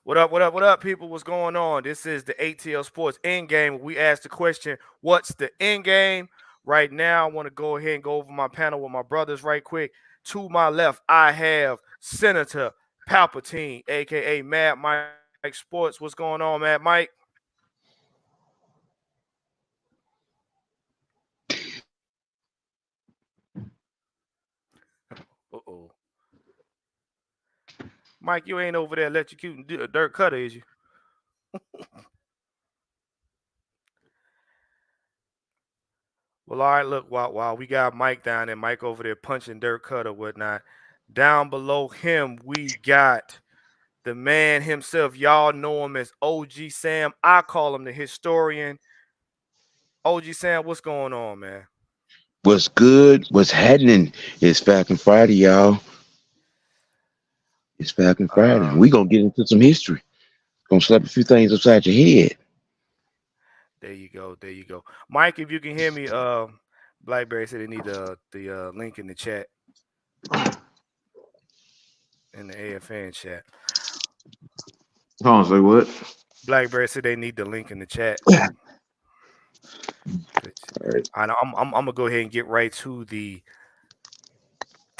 What up, what up, what up, people? What's going on? This is the ATL Sports End Game. We asked the question, what's the end game? Right now, I want to go ahead and go over my panel with my brothers right quick. To my left, I have Senator Palpatine, aka Mad Mike Sports. What's going on, Mad Mike? Uh-oh. Mike, you ain't over there electrocuting a dirt cutter, is you? Well, all right, look, while we got Mike down there, Mike over there punching dirt cutter, whatnot. Down below him, we got the man himself. Y'all know him as OG Sam. I call him the historian. OG Sam, what's going on, man? What's good? What's happening? It's Falcon Friday, y'all. It's Falcon Friday. Uh, We gonna get into some history. Gonna slap a few things upside your head. there you go, there you go. Mike, if you can hear me, BlackBerry said they need the link in the chat, in the AFN chat. Hold on, say what? BlackBerry said they need the link in the chat. All right. I'm gonna go ahead and get right to the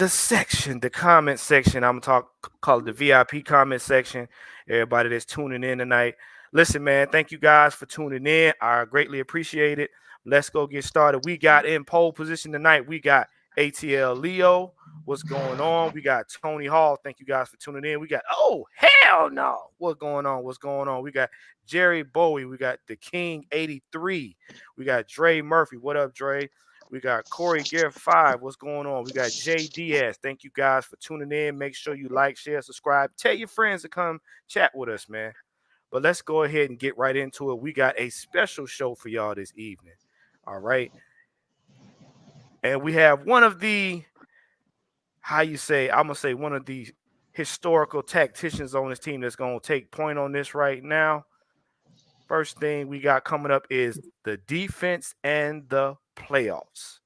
section, the comment section. I'm gonna call it the VIP comment section. Everybody that's tuning in tonight. Listen, man, thank you guys for tuning in. I greatly appreciate it. Let's go get started. We got in pole position tonight. We got ATL Leo. What's going on? We got Tony Hall. Thank you guys for tuning in. We got hell no. What's going on? What's going on? We got Jerry Bowie. We got the King 83. We got Dre Murphy. What up, Dre? We got Corey Garrett 5. What's going on? We got Jay Diaz. Thank you guys for tuning in. Make sure you like, share, subscribe. Tell your friends to come chat with us, man. But let's go ahead and get right into it. We got a special show for y'all this evening. All right. And we have one of the, I'm going to say one of the historical tacticians on this team that's going to take point on this right now. First thing we got coming up is the defense and the playoffs.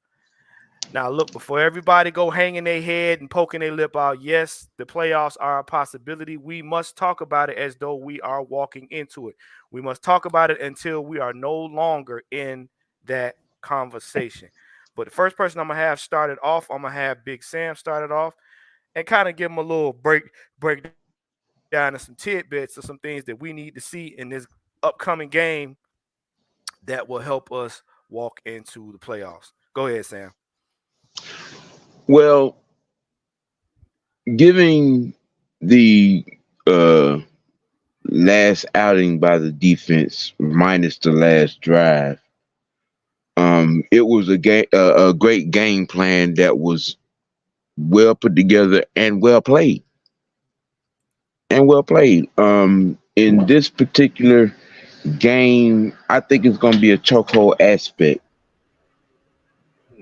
Now, look, before everybody go hanging their head and poking their lip out, yes, the playoffs are a possibility. We must talk about it as though we are walking into it. We must talk about it until we are no longer in that conversation. But the first person I'm going to have started off, I'm going to have Big Sam started off and kind of give him a little breakdown of some tidbits of some things that we need to see in this upcoming game that will help us walk into the playoffs. Go ahead, Sam. Well, giving the uh last outing by the defense minus the last drive, it was a great game plan that was well put together and well played. In this particular game, I think it's going to be a chokehold aspect.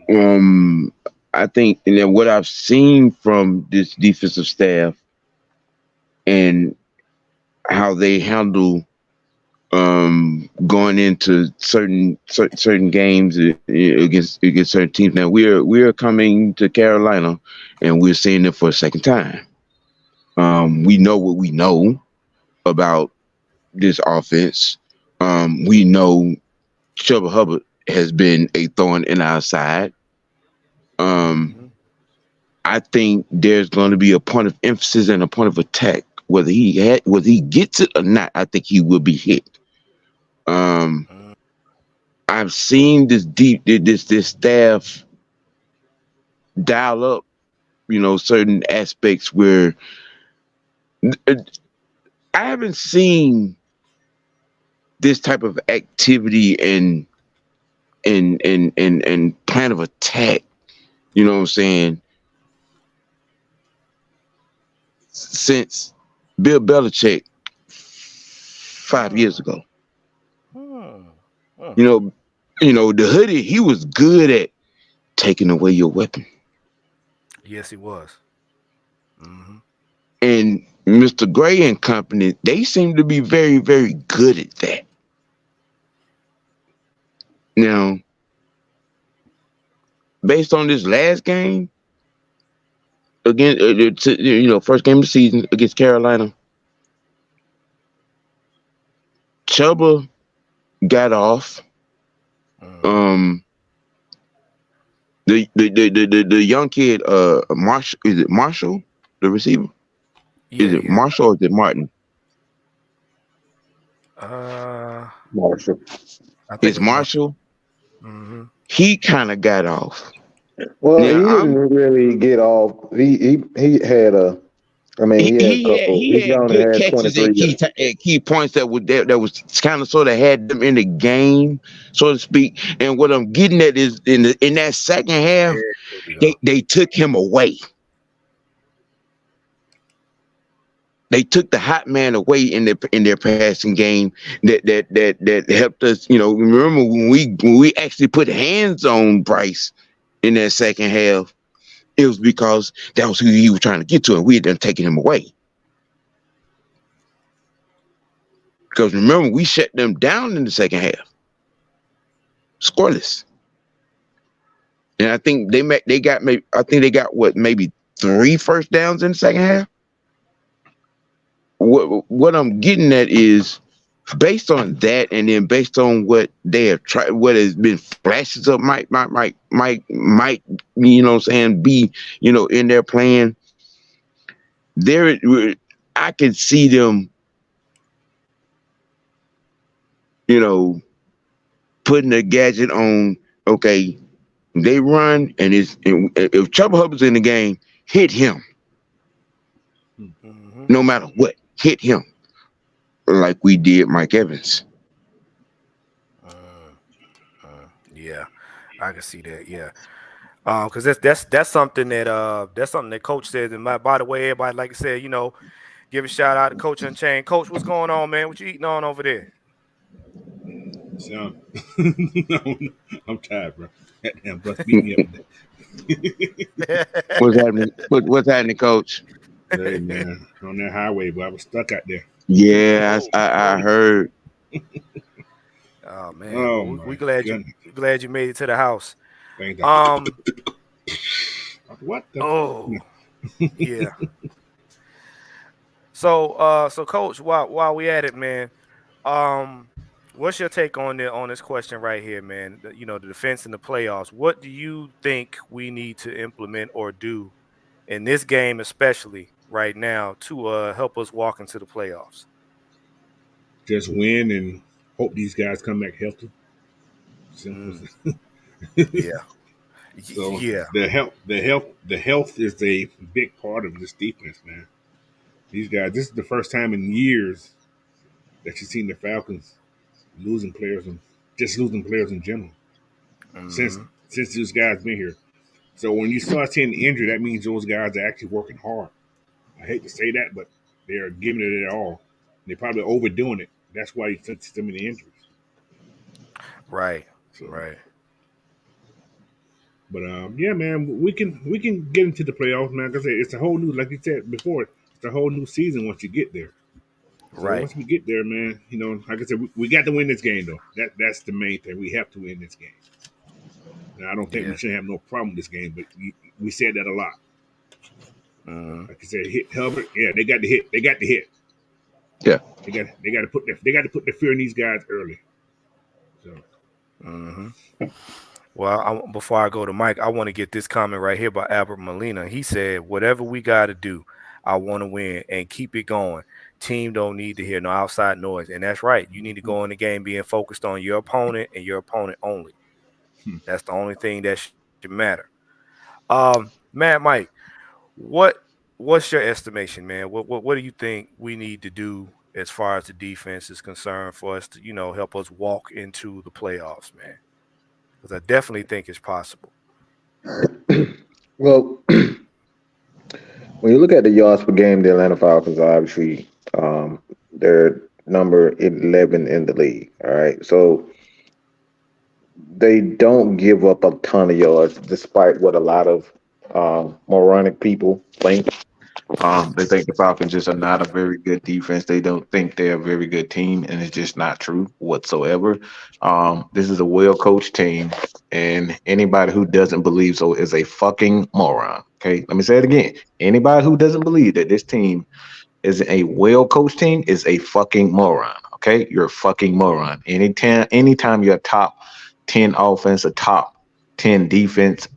Um, I think, and then what I've seen from this defensive staff and how they handle going into certain games against certain teams. Now we're coming to Carolina, and we're seeing it for a second time. We know what we know about this offense. We know Chuba Hubbard has been a thorn in our side. Um, I think there's going to be a point of emphasis and a point of attack. Whether he gets it or not, I think he will be hit. Um, I've seen this staff dial up, certain aspects where I haven't seen this type of activity and plan of attack. You know what I'm saying? Since Bill Belichick 5 years ago. You know, the hoodie. He was good at taking away your weapon, Yes, he was. Mm-hmm. and Mr. Gray and company, they seem to be very, very good at that. Now, based on this last game again, first game of the season against Carolina, Chuba got off. Mhm. Um, the young kid, Marshall, is it Marshall, the receiver? Is Yeah, it yeah. Marshall or is it Martin? Uh, Marshall. I think It's it's Mark. Marshall. Hmm. He kind of got off. Well, Now he didn't I'm really get off. He had a. I mean, he had a couple. he He had only good had catches 23 at yards. at key points that was kind of sort of had them in the game, so to speak. And what I'm getting at is in that second half, There we go. they took him away. They took the hot man away in their passing game that helped us. You know, remember when we actually put hands on Bryce in that second half, it was because that was who he was trying to get to, and we had done taken him away. Because remember, we shut them down in the second half, scoreless. And I think they got maybe I think they got what maybe three first downs in the second half. What I'm getting at is based on that, and then based on what they have tried, what has been flashes of might you know what I'm saying, be in their plan. There, I can see them, you know, putting a gadget on. Okay, they run, and if Chuba Hubbard's in the game, hit him Hmm. no matter what. Hit him like we did Mike Evans. Mm, yeah, I can see that. Yeah. Because that's something that coach says. And by the way, everybody, like I said, give a shout out to Coach Unchained. Coach, what's going on, man? What you eating on over there? So, no, I'm tired, bro. That damn bus beat me up today. What's happening? What's happening, Coach? Hey, man, on that highway, but I was stuck out there. Yeah, Oh, I heard. oh man. Oh, Well, we, my we glad you goodness. glad you made it to the house. Things like, Um. what the? Oh, yeah. So Coach, while we at it, man. Um, what's your take on this question right here, man? The defense in the playoffs. What do you think we need to implement or do in this game, especially right now, to help us walk into the playoffs? Just win and hope these guys come back healthy. Simple. Mm, yeah, So yeah, the health is a big part of this defense, man. These guys, this is the first time in years that you've seen the Falcons losing players and just losing players in general since hmm, since these guys been here. So when you start seeing the injury, that means those guys are actually working hard. I hate to say that, but they're giving it their all. They're probably overdoing it. That's why you see so many injuries. right, So, right, but yeah, man, we can get into the playoffs, man. Cause it's a whole new, like you said before, it's a whole new season once you get there. So right, once we get there, man, like I said, we got to win this game though. That's the main thing. We have to win this game. Now, I don't think we yeah, should have no problem with this game, but we said that a lot. hmm, Like I said, hit Hubbard. Yeah, they got the hit. They got the hit. Yeah. They got to put the fear in these guys early. So hmm. Well, before I go to Mike, I want to get this comment right here by Albert Molina. He said, "Whatever we got to do, I want to win and keep it going. Team don't need to hear no outside noise." And that's right. You need to go in the game being focused on your opponent and your opponent only. hmm. That's the only thing that should matter. Man, Mike, what what's your estimation, man? What do you think we need to do as far as the defense is concerned for us to help us walk into the playoffs, man? Because I definitely think it's possible. Well, when you look at the yards per game, the Atlanta Falcons are obviously they're number 11 in the league. All right, so they don't give up a ton of yards, despite what a lot of moronic people think. They think the Falcons just are not a very good defense. They don't think they're a very good team, and it's just not true whatsoever. This is a well coached team, and anybody who doesn't believe so is a fucking moron. Okay, let me say it again. Anybody who doesn't believe that this team is a well coached team is a fucking moron. Okay, you're a fucking moron. Anytime you're a top 10 offense, a top 10 defense,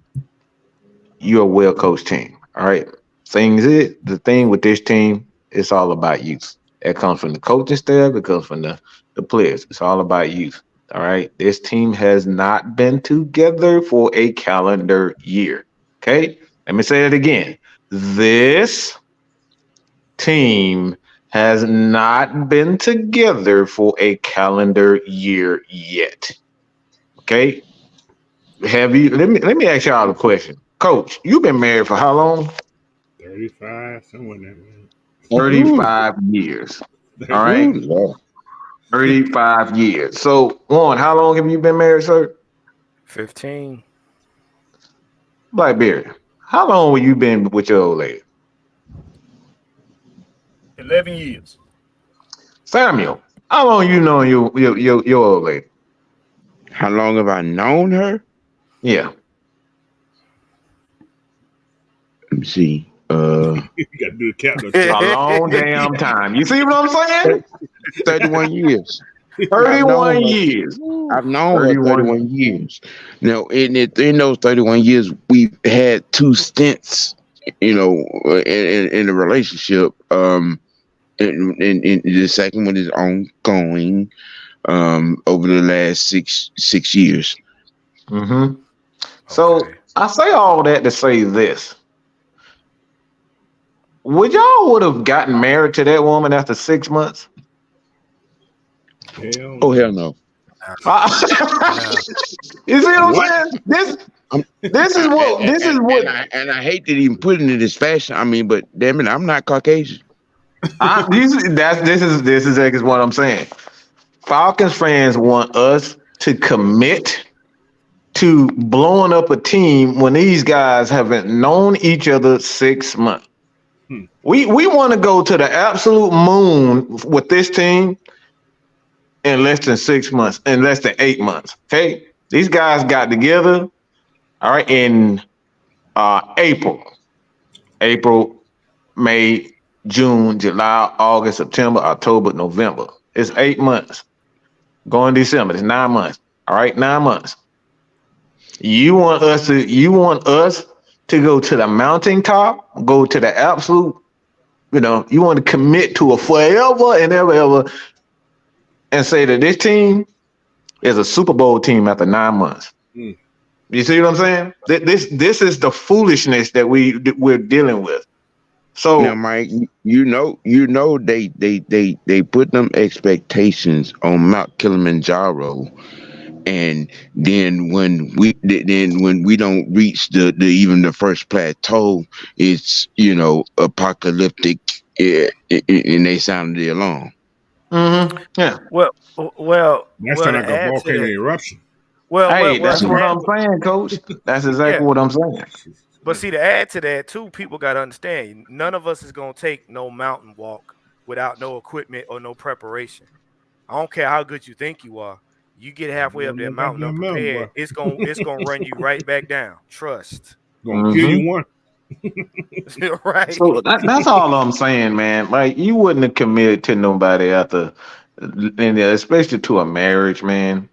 you're a well coached team. All right. The thing with this team, it's all about youth. It comes from the coaching staff, it comes from the players. It's all about youth. All right. This team has not been together for a calendar year. Okay. Let me say it again. This team has not been together for a calendar year yet. Okay. Have you let me ask y'all a question. Coach, you've been married for how long? 35, somewhere in that man. Ooh, 35 years. All right. ooh, Lord. 35 years. So, Warren, how long have you been married, sir? 15. Blackberry, how long have you been with your old lady? 11 years. Samuel, how long you known your old lady? How long have I known her? Yeah. Let me see. You got to do the countdown. A long damn time. You see what I'm saying? 31 years. I've 31 known her. years. I've known her 31. 31 years. Now, in those 31 years, we've had two stints, in a relationship. And the second one is ongoing. Over the last six years. Mm-hmm. So Okay. I say all that to say this. Would y'all would have gotten married to that woman after 6 months? Hell Oh hell no. no! Nah. You see what I'm What? saying? This I'm, this is what this is what I hate to even put it in this fashion. I mean, but damn it, I'm not Caucasian. this is exactly what I'm saying. Falcons fans want us to commit to blowing up a team when these guys haven't known each other 6 months. Hmm. We want to go to the absolute moon with this team in less than 6 months, in less than 8 months. Okay, these guys got together. All right, in April, May, June, July, August, September, October, November. It's 8 months. Going December, it's 9 months. All right, 9 months. You want us to go to the mountaintop, go to the absolute, you want to commit to a forever and ever and say that this team is a Super Bowl team after 9 months. Hmm. You see what I'm saying? This is the foolishness that we're dealing with. Now, So Mike, they put them expectations on Mount Kilimanjaro, and then when we don't reach the even the first plateau, it's apocalyptic, and they sounded the alarm. yeah. That Well. sounds To like a add to volcano that, eruption. Hey, that's to what add, I'm saying, Coach. That's exactly yeah. what I'm saying. But see, to add to that too, people got to understand. None of us is gonna take no mountain walk without no equipment or no preparation. I don't care how good you think you are. You get halfway up Going that no mountain goddamn mountain, unprepared, boy. it's gonna run you right back down. Trust. Gonna kill hmm you one. Right. So that's all I'm saying, man. Like you wouldn't have committed to nobody after, and especially to a marriage, man.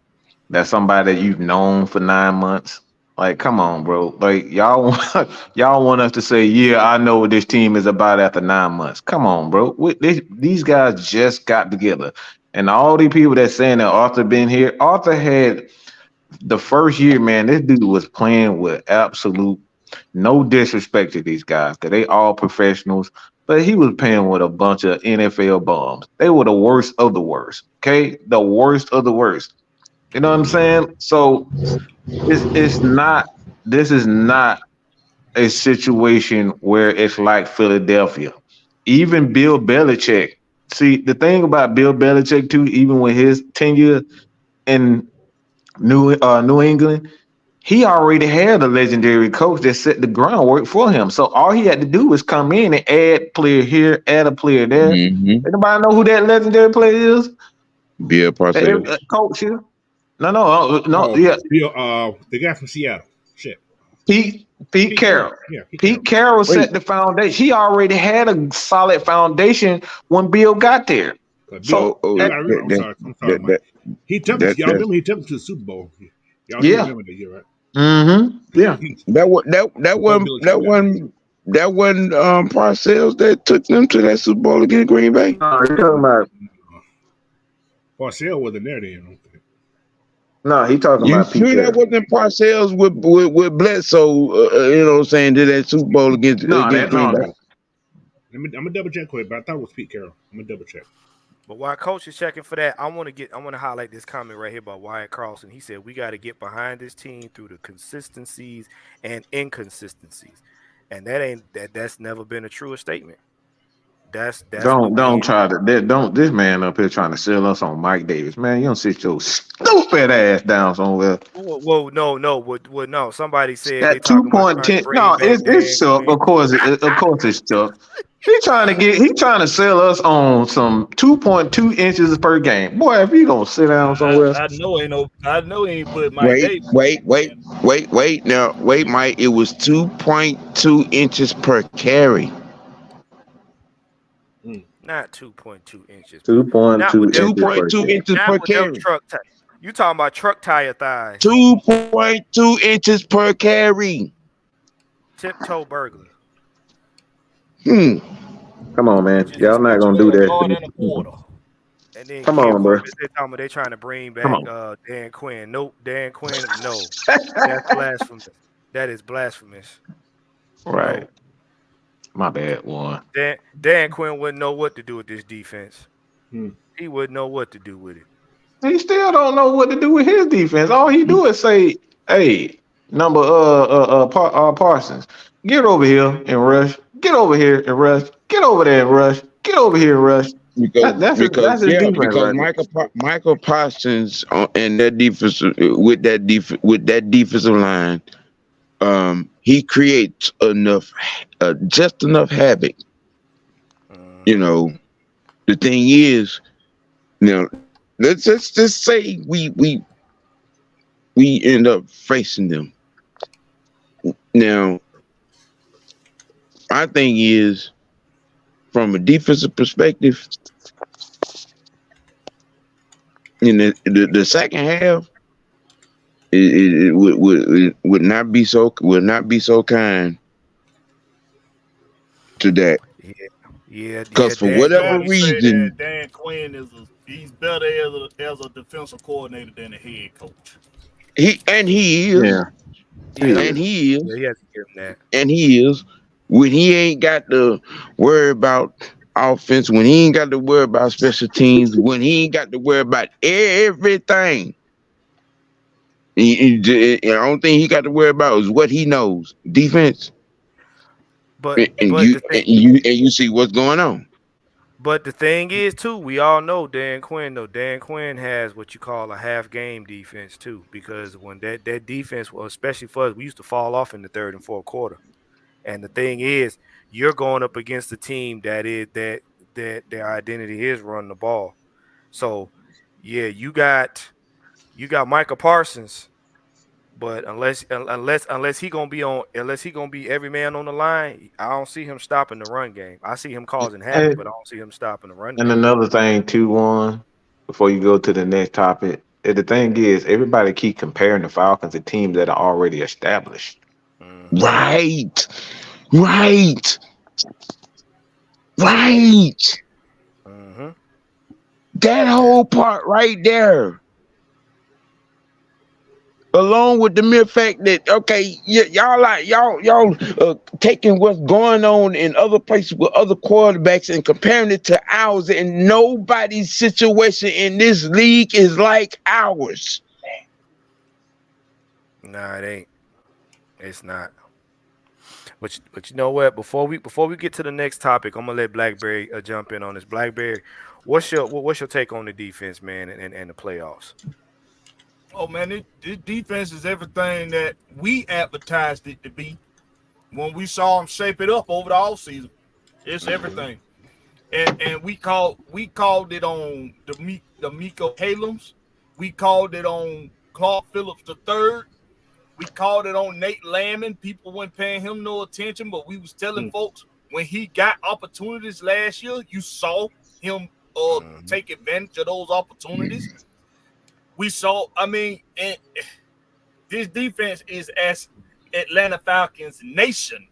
That's somebody that you've known for 9 months. Like, come on, bro. Like y'all want us to say, yeah, I know what this team is about after 9 months. Come on, bro. These guys just got together, and all these people that saying that Arthur been here, Arthur had the first year, man. This dude was playing with absolute no disrespect to these guys, because they all professionals, but he was playing with a bunch of NFL bums. They were the worst of the worst. Okay, the worst of the worst. You know what I'm saying? So it's not. This is not a situation where it's like Philadelphia. Even Bill Belichick. See, the thing about Bill Belichick too, even with his tenure in New England, he already had a legendary coach that set the groundwork for him. So all he had to do was come in and add player here, add a player there. Mm-hmm. Anybody know who that legendary player is? Bill Parcells. Coach here? No, no, Oh, yeah. Bill, the guy from Seattle. Shit. Pete Pete Carroll. Carroll. Yeah, Pete Pete Carroll. Carroll Wait, set the foundation. He already had a solid foundation when Bill got there. Bill, So you oh, got to remember. I'm sorry, that Mike. that He took us. that Y'all that's remember he took us to the Super Bowl. Y'all do yeah. remember that year, right? Yeah. that what that Before one Belichick that got there. one that one Parcells that took them to that Super Bowl against Green Bay. No, he talking about Parcell wasn't there then. I don't think. no, he talking You about Pete sure that Carroll. wasn't Parcells with Bledsoe? You know what I'm saying? Did that Super Bowl No, against that Green no. Bay? I'm gonna double check quick, but I thought it was Pete Carroll. I'm gonna double check. But while coach is checking for that, I want to highlight this comment right here by Wyatt Carlson. He said we got to get behind this team through the consistencies and inconsistencies, and that's never been a truer statement. That's what Don't we try to don't this man up here trying to sell us on Mike Davis. Man, you don't sit your stupid ass down somewhere. whoa no. Somebody said they At two talking about point trying to ten, bring no, back it's Dan Chuck. Quinn. Of course it's Chuck. He trying to sell us on some 2.2 inches per game. Boy, if you don't sit down somewhere, I know he ain't put Mike Wait, Davis. wait, wait, wait. Now, wait, Mike. It was 2.2 inches per carry. Not 2.2 inches, two but point not two with them. Two inches point per two game. inches per Not with them carry. truck. You talking about truck tire thighs? 2.2 inches per carry. Tiptoe burglar. Hmm. Come on, man. Just Y'all not That's gonna what do a that to yard me. and a quarter. and then Come Ken on, bro. Corbett said talking about they trying to bring Come back on. Dan Quinn. Nope, Dan Quinn. No, that's blasphemous. That is blasphemous. Right. No, My bad, one. Dan Quinn wouldn't know what to do with this defense. Hmm. He wouldn't know what to do with it. He still don't know what to do with his defense. All he do is say, "Hey, number Parsons, get over here and rush. Get over here and rush. Get over there and rush. Get over here and rush." That's his defense Because right there. Michael Parsons and that defense with that defensive line, he creates just enough havoc. You Hmm. know, the thing is, now let's just say we end up facing them. Now, my thing is, from a defensive perspective, in the second half, it would not be so kind to that. Yeah, yeah. Because for It's Dan whatever fair Quinn. to say that reason, Dan Quinn he's better as a defensive coordinator than a head coach. he is, Yeah, he Yeah, and is. he yeah. is, He has to give him that. and he is, when he ain't got to worry about offense, when he ain't got to worry about special teams, when he ain't got to worry about everything. The only thing he got to worry about is what he knows, defense, But and but you the thing. and you see what's going on. But the thing is, too, we all know Dan Quinn. Though Dan Quinn has what you call a half game defense too, because when that defense, well, especially for us, we used to fall off in the third and fourth quarter. And the thing is, you're going up against a team that their identity is running the ball. So, yeah, you got Micah Parsons, but unless he gonna be every man on the line, I don't see him stopping the run game. I see him causing havoc, And, but I don't see him stopping the run and game. another thing too, one before you go to the next topic, the thing is, everybody keep comparing the Falcons to teams that are already established. Hmm. Right, right, right. Hmm. That That's whole part right there, along with the mere fact that okay, y'all taking what's going on in other places with other quarterbacks and comparing it to ours, and nobody's situation in this league is like ours. nah, it ain't. It's not. But you know what? Before we get to the next topic, I'm gonna let Blackberry jump in on this. Blackberry, what's your take on the defense, man, and the playoffs? Oh man, this defense is everything that we advertised it to be when we saw them shape it up over the offseason. It's Hmm. everything. And we called it on the Miko Halams. We called it on Clark Phillips the third. We called it on Nate Landman. People weren't paying him no attention, but we was telling Hmm. folks when he got opportunities last year, you saw him Mhm. take advantage of those opportunities. We saw, I mean, and this defense is as Atlanta Falcons Nation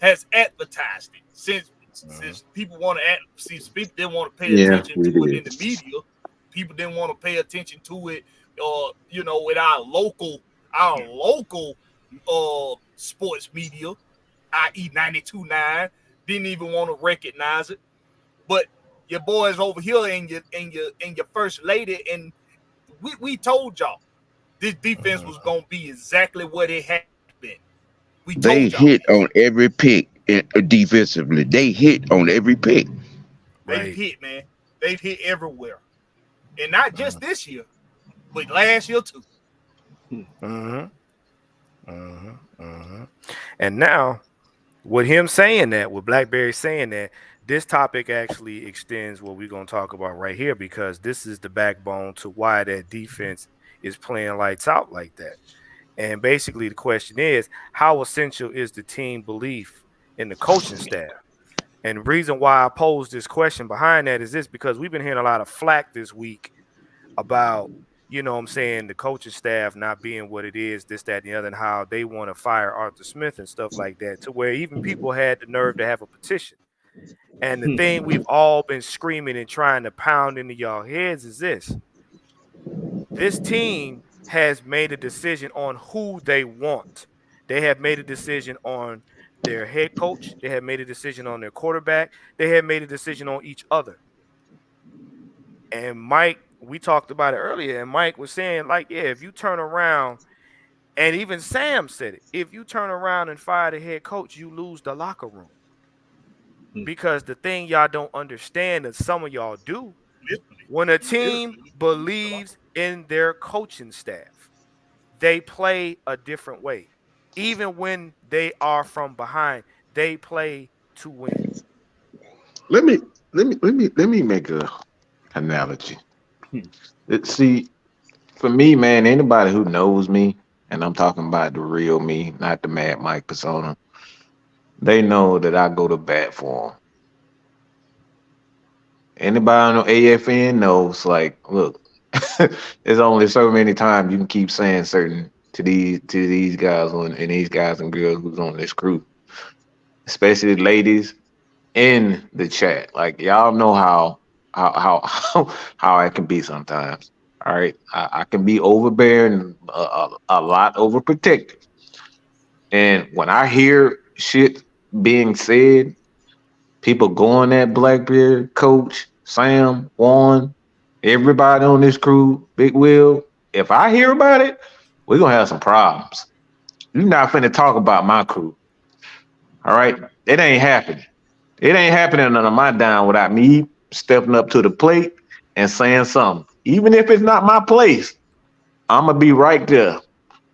has advertised it Mhm. since people want to since people didn't want to pay Yeah, attention we to it did. in the media. People didn't want to pay attention to it, with our local sports media, i.e. 92.9, didn't even want to recognize it. But your boys over here and your first lady, and we told y'all this defense was Mhm. gonna be exactly what it had been. We told They y'all hit this. on every pick defensively. They hit on every pick. They've Right. hit, man. They've hit everywhere, and not just Mhm. this year, but last year too. Mhm. Mhm. Mhm. And now, with him saying that, with Blackberry saying that, this topic actually extends what we're going to talk about right here, because this is the backbone to why that defense is playing lights out like that. And basically, the question is, how essential is the team belief in the coaching staff? And the reason why I pose this question behind that is this, because we've been hearing a lot of flack this week about, what I'm saying, the coaching staff not being what it is, this, that, and the other, and how they want to fire Arthur Smith and stuff like that, to where even people had the nerve to have a petition. And the thing we've all been screaming and trying to pound into y'all heads is this team has made a decision on who they want. They have made a decision on their head coach. They have made a decision on their quarterback. They have made a decision on each other. And Mike, we talked about it earlier, and Mike was saying, like, yeah, if you turn around, and even Sam said it, if you turn around and fire the head coach, you lose the locker room. Because the thing y'all don't understand, and some of y'all do, Literally, when a you team literally lose the locker believes in their coaching staff, they play a different way. Even when they are from behind, they play to win. Let me let me make a analogy. See, for me, man, anybody who knows me, and I'm talking about the real me, not the Mad Mike persona, they know that I go to bat for them. Anybody on AFN knows, like, look, there's only so many times you can keep saying certain to these guys and these guys and girls who's on this crew, especially ladies in the chat. Like y'all know how I can be sometimes. All right, I can be overbearing, a lot overprotective, and when I hear shit being said, people going at Blackbeard, Coach, Sam, Warren, everybody on this crew, Big Will. If I hear about it, we're gonna have some problems. You're not finna talk about my crew. All right. It ain't happening. It ain't happening under my down without me stepping up to the plate and saying something. Even if it's not my place, I'm gonna be right there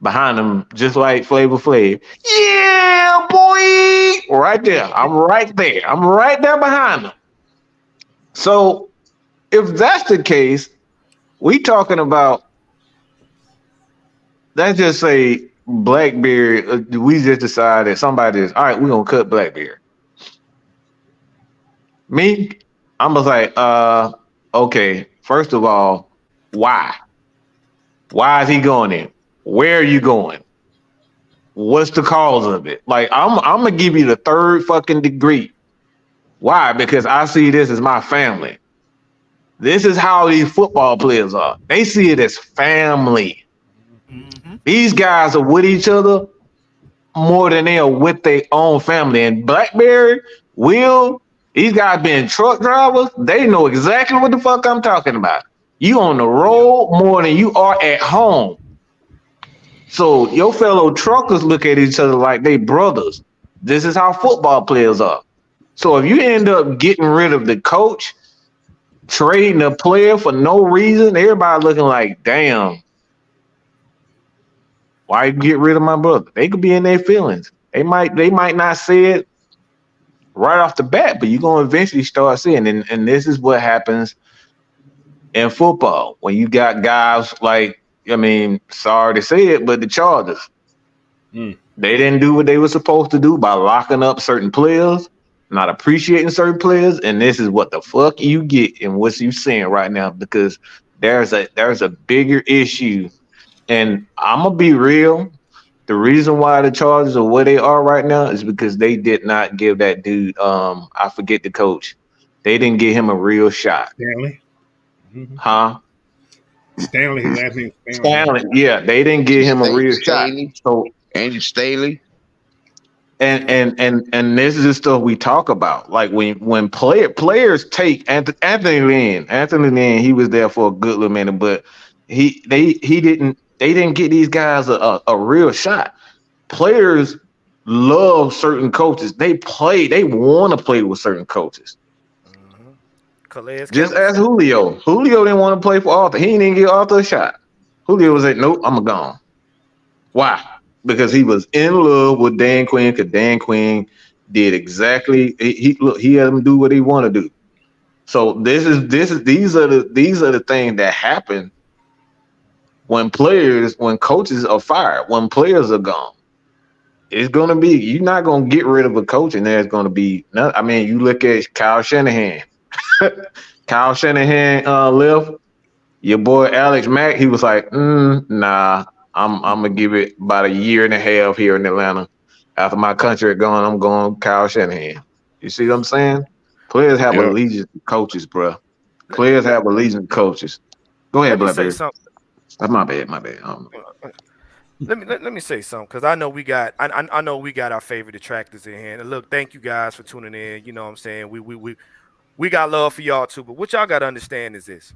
behind them, just like Flavor Flav. Yeah, boy, right there. I'm right there. I'm right there behind them. So if that's the case, we talking about, let's just say Blackbeard. We just decided somebody is all right. We're gonna cut Blackbeard. Me, I'm gonna say, okay. First of all, why? Why is he going in? Where are you going? What's the cause of it? Like, I'm gonna give you the third fucking degree. Why? Because I see this as my family. This is how these football players are. They see it as family. room. These guys are with each other more than they are with their own family. And Blackberry, Will, these guys being truck drivers, they know exactly what the fuck I'm talking about. You on the Yeah. road more than you are at home. So your fellow truckers look at each other like they brothers. This is how football players are. So if you end up getting rid of the coach, trading a player for no reason, everybody looking like, damn, why you get rid of my brother? They could be in their feelings. They might not say it right off the bat, but you're gonna eventually start seeing. And this is what happens in football when you got guys like, I mean, sorry to say it, but the Chargers, Mm. they didn't do what they were supposed to do by locking up certain players. not appreciating certain players, and this is what the fuck you get and what you seeing right now because there's a bigger issue, and I'm gonna be real. The reason why the Chargers are where they are right now is because they did not give that dude, I forget the coach. They didn't give him a real shot. Stanley. Mm-hmm. Huh? Stanley, his last name is Stanley. Stanley, yeah, they didn't give him a real shot. Staley, So Andy Staley. and this is the stuff we talk about. Like when players take Anthony Lynn, he was there for a good little minute, but they didn't get these guys a real shot. Players love certain coaches. They want to play with certain coaches. Mm-hmm. Calais Just Campbell. as Julio. Julio didn't want to play for Arthur. He didn't give Arthur a shot. Julio was like, nope, I'm gone. Why? Because he was in love with Dan Quinn, because Dan Quinn did exactly he had him do what he want to do. So these are the things that happen when coaches are fired, when players are gone. It's gonna be, you're not gonna get rid of a coach and there's gonna be I mean, you look at Kyle Shanahan. Kyle Shanahan left. Your boy Alex Mack, he was like, nah, I'm gonna give it about a year and a half here in Atlanta. After my contract gone, I'm going Kyle Shanahan. You see what I'm saying? Players have Yeah. allegiance to coaches, bro. Players have allegiance to coaches. Go ahead, Let me say Blackberry. something. My bad. Let me say something because I know we got I know we got our favorite detractors in here. And look, thank you guys for tuning in. You know what I'm saying? We got love for y'all too. But what y'all gotta understand is this: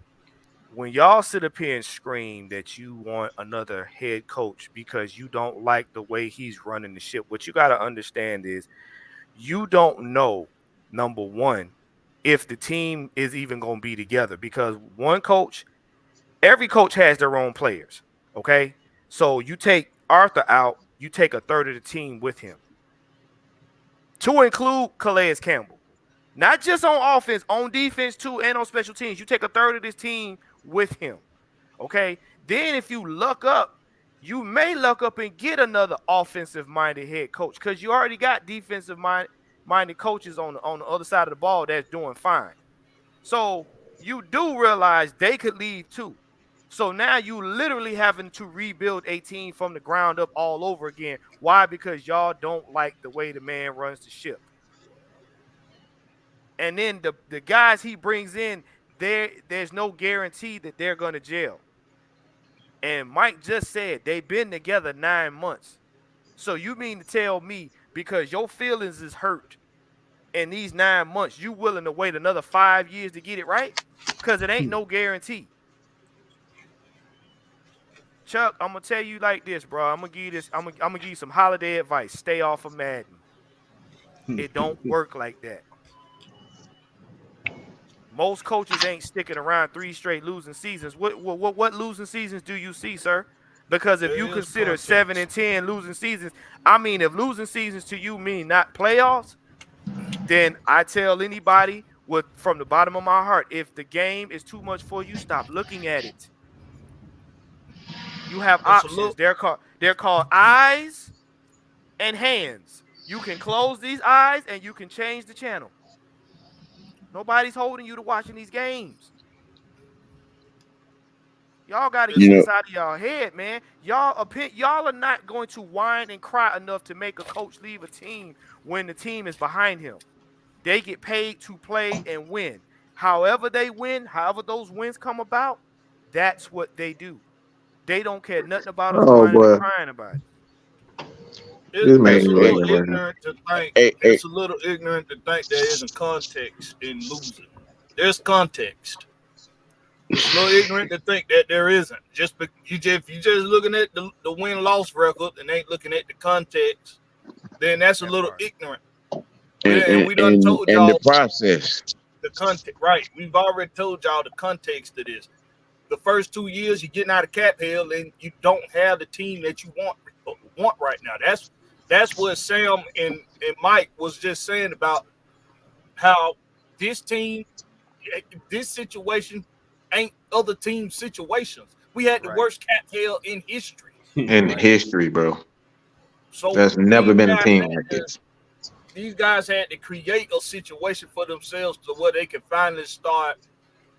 when y'all sit up here and scream that you want another head coach because you don't like the way he's running the ship, what you gotta understand is you don't know, number one, if the team is even gonna be together. Because every coach has their own players. Okay. So you take Arthur out, you take a third of the team with him. To include Calais Campbell. Not just on offense, on defense too, and on special teams. You take a third of this team with him. Okay. Then if you luck up, you may luck up and get another offensive-minded head coach because you already got defensive-minded coaches on the other side of the ball that's doing fine. So you do realize they could leave too. So now you literally having to rebuild a team from the ground up all over again. Why? Because y'all don't like the way the man runs the ship. And then the guys he brings in, there's no guarantee that they're going to jail. And Mike just said they've been together 9 months. So you mean to tell me because your feelings is hurt in these 9 months, you willing to wait another 5 years to get it right? Because it ain't no guarantee. Chuck, I'm gonna tell you like this, bro. I'm gonna give you this. I'm gonna give you some holiday advice. Stay off of Madden. It don't work like that. Most coaches ain't sticking around 3 straight losing seasons. What losing seasons do you see, sir? Because if you consider 7 and 10 losing seasons, I mean, if losing seasons to you mean not playoffs, then I tell anybody from the bottom of my heart, if the game is too much for you, stop looking at it. You have options. They're called eyes and hands. You can close these eyes and you can change the channel. Nobody's holding you to watching these games. Y'all got to get this out of y'all head, man. Y'all are not going to whine and cry enough to make a coach leave a team when the team is behind him. They get paid to play and win. However they win, however those wins come about, that's what they do. They don't care nothing about us whining and crying about it. It's a little ignorant to think. It's a little ignorant to think there isn't context in losing. There's context. It's a little ignorant to think that there isn't. If you just looking at the win-loss record and ain't looking at the context, then that's a little ignorant. And we done told y'all the process. The context, right? We've already told y'all the context of this. The first 2 years, you're getting out of cap hell, and you don't have the team that you want right now. That's what Sam and Mike was just saying about how this team, this situation ain't other team situations. We had the worst cap hell in history. In history, bro. So there's never been a team like this. these guys had to create a situation for themselves to where they can finally start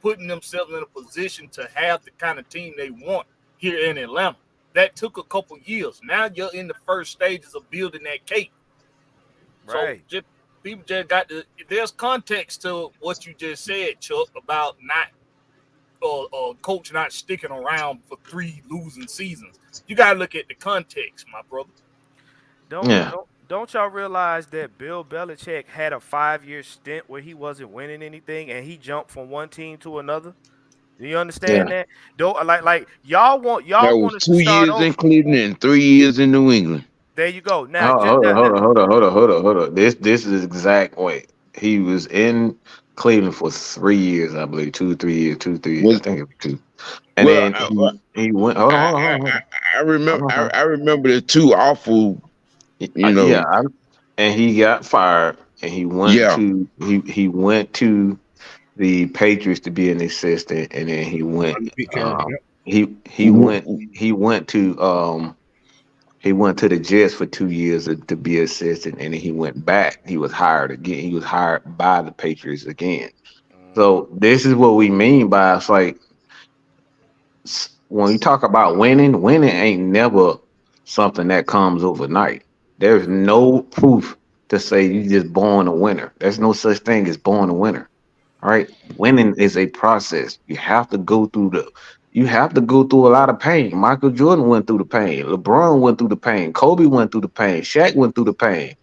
putting themselves in a position to have the kind of team they want here in Atlanta. That took a couple years. Now you're in the first stages of building that cake. So Right. just people just got to. There's context to what you just said, Chuck, about not coach not sticking around for 3 losing seasons. You gotta look at the context, my brother. Don't Yeah, don't don't y'all realize that Bill Belichick had a 5-year stint where he wasn't winning anything and he jumped from one team to another? Do you yeah. understand that? Don't like That y'all was want us to two start years over. in Cleveland and 3 years in New England. There you go. Now, Hold, just hold on, now, hold on, hold on, hold on, hold on, hold on. This is exact. Wait, he was in Cleveland for 3 years, I believe, 2, 3 years, 2, 3 years. I Was think it was two. And well, then he went. Hold on, I, hold on, I, hold on, I remember. hold on. I remember the two awful. You Yeah, know. and he got fired, and Yeah. he went to the Patriots to be an assistant, and then Under Pete Carroll. Yep. he Mhm. went he went to he went to the Jets for 2 years to be assistant, and then he went back. He was hired again. He was hired by the Patriots again. hmm So this is what we mean by it's like when you talk about winning, winning ain't never something that comes overnight. There's no proof to say you just born a winner. There's no such thing as born a winner. All right. Winning is a process. You have to go through a lot of pain. Michael Jordan went through the pain. LeBron went through the pain. Kobe went through the pain. Shaq went through the pain.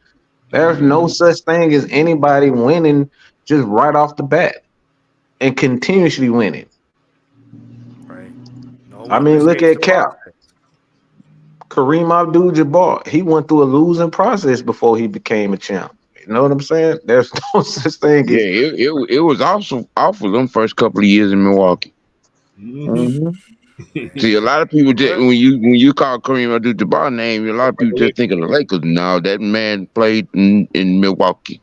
There's no Mm-hmm. such thing as anybody winning just right off the bat and continuously winning. right. No I one mean, look escapes the at Cap. process. Kareem Abdul-Jabbar. He went through a losing process before he became a champ. You know what I'm saying? There's no such thing Yeah. as It was awful them first couple of years in Milwaukee. Mm-hmm. Mhm. Man. See, a lot of people Well, when you call Kareem Abdul-Jabbar name, a lot of Right people away. just think of the Lakers. No, that man played in Milwaukee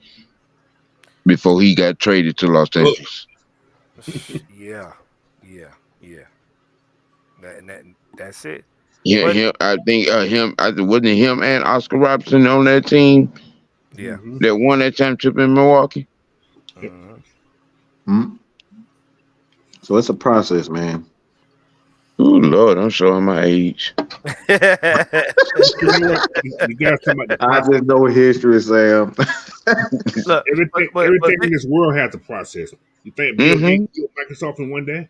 before he got traded to Los Oh, Angeles. yeah, yeah, yeah. That's it. Yeah, But him. I think him. I wasn't it him and Oscar Robertson on that team yeah. mm-hmm. that won that championship in Milwaukee. Yep. hmm Mhm. So it's a process, man. Oh Lord, I'm showing my age. You know what? You guys talking about the I process. just know history, Sam. Look, but Everything in this world has a process. You think Bill Gates Mm-hmm. built Microsoft in one day?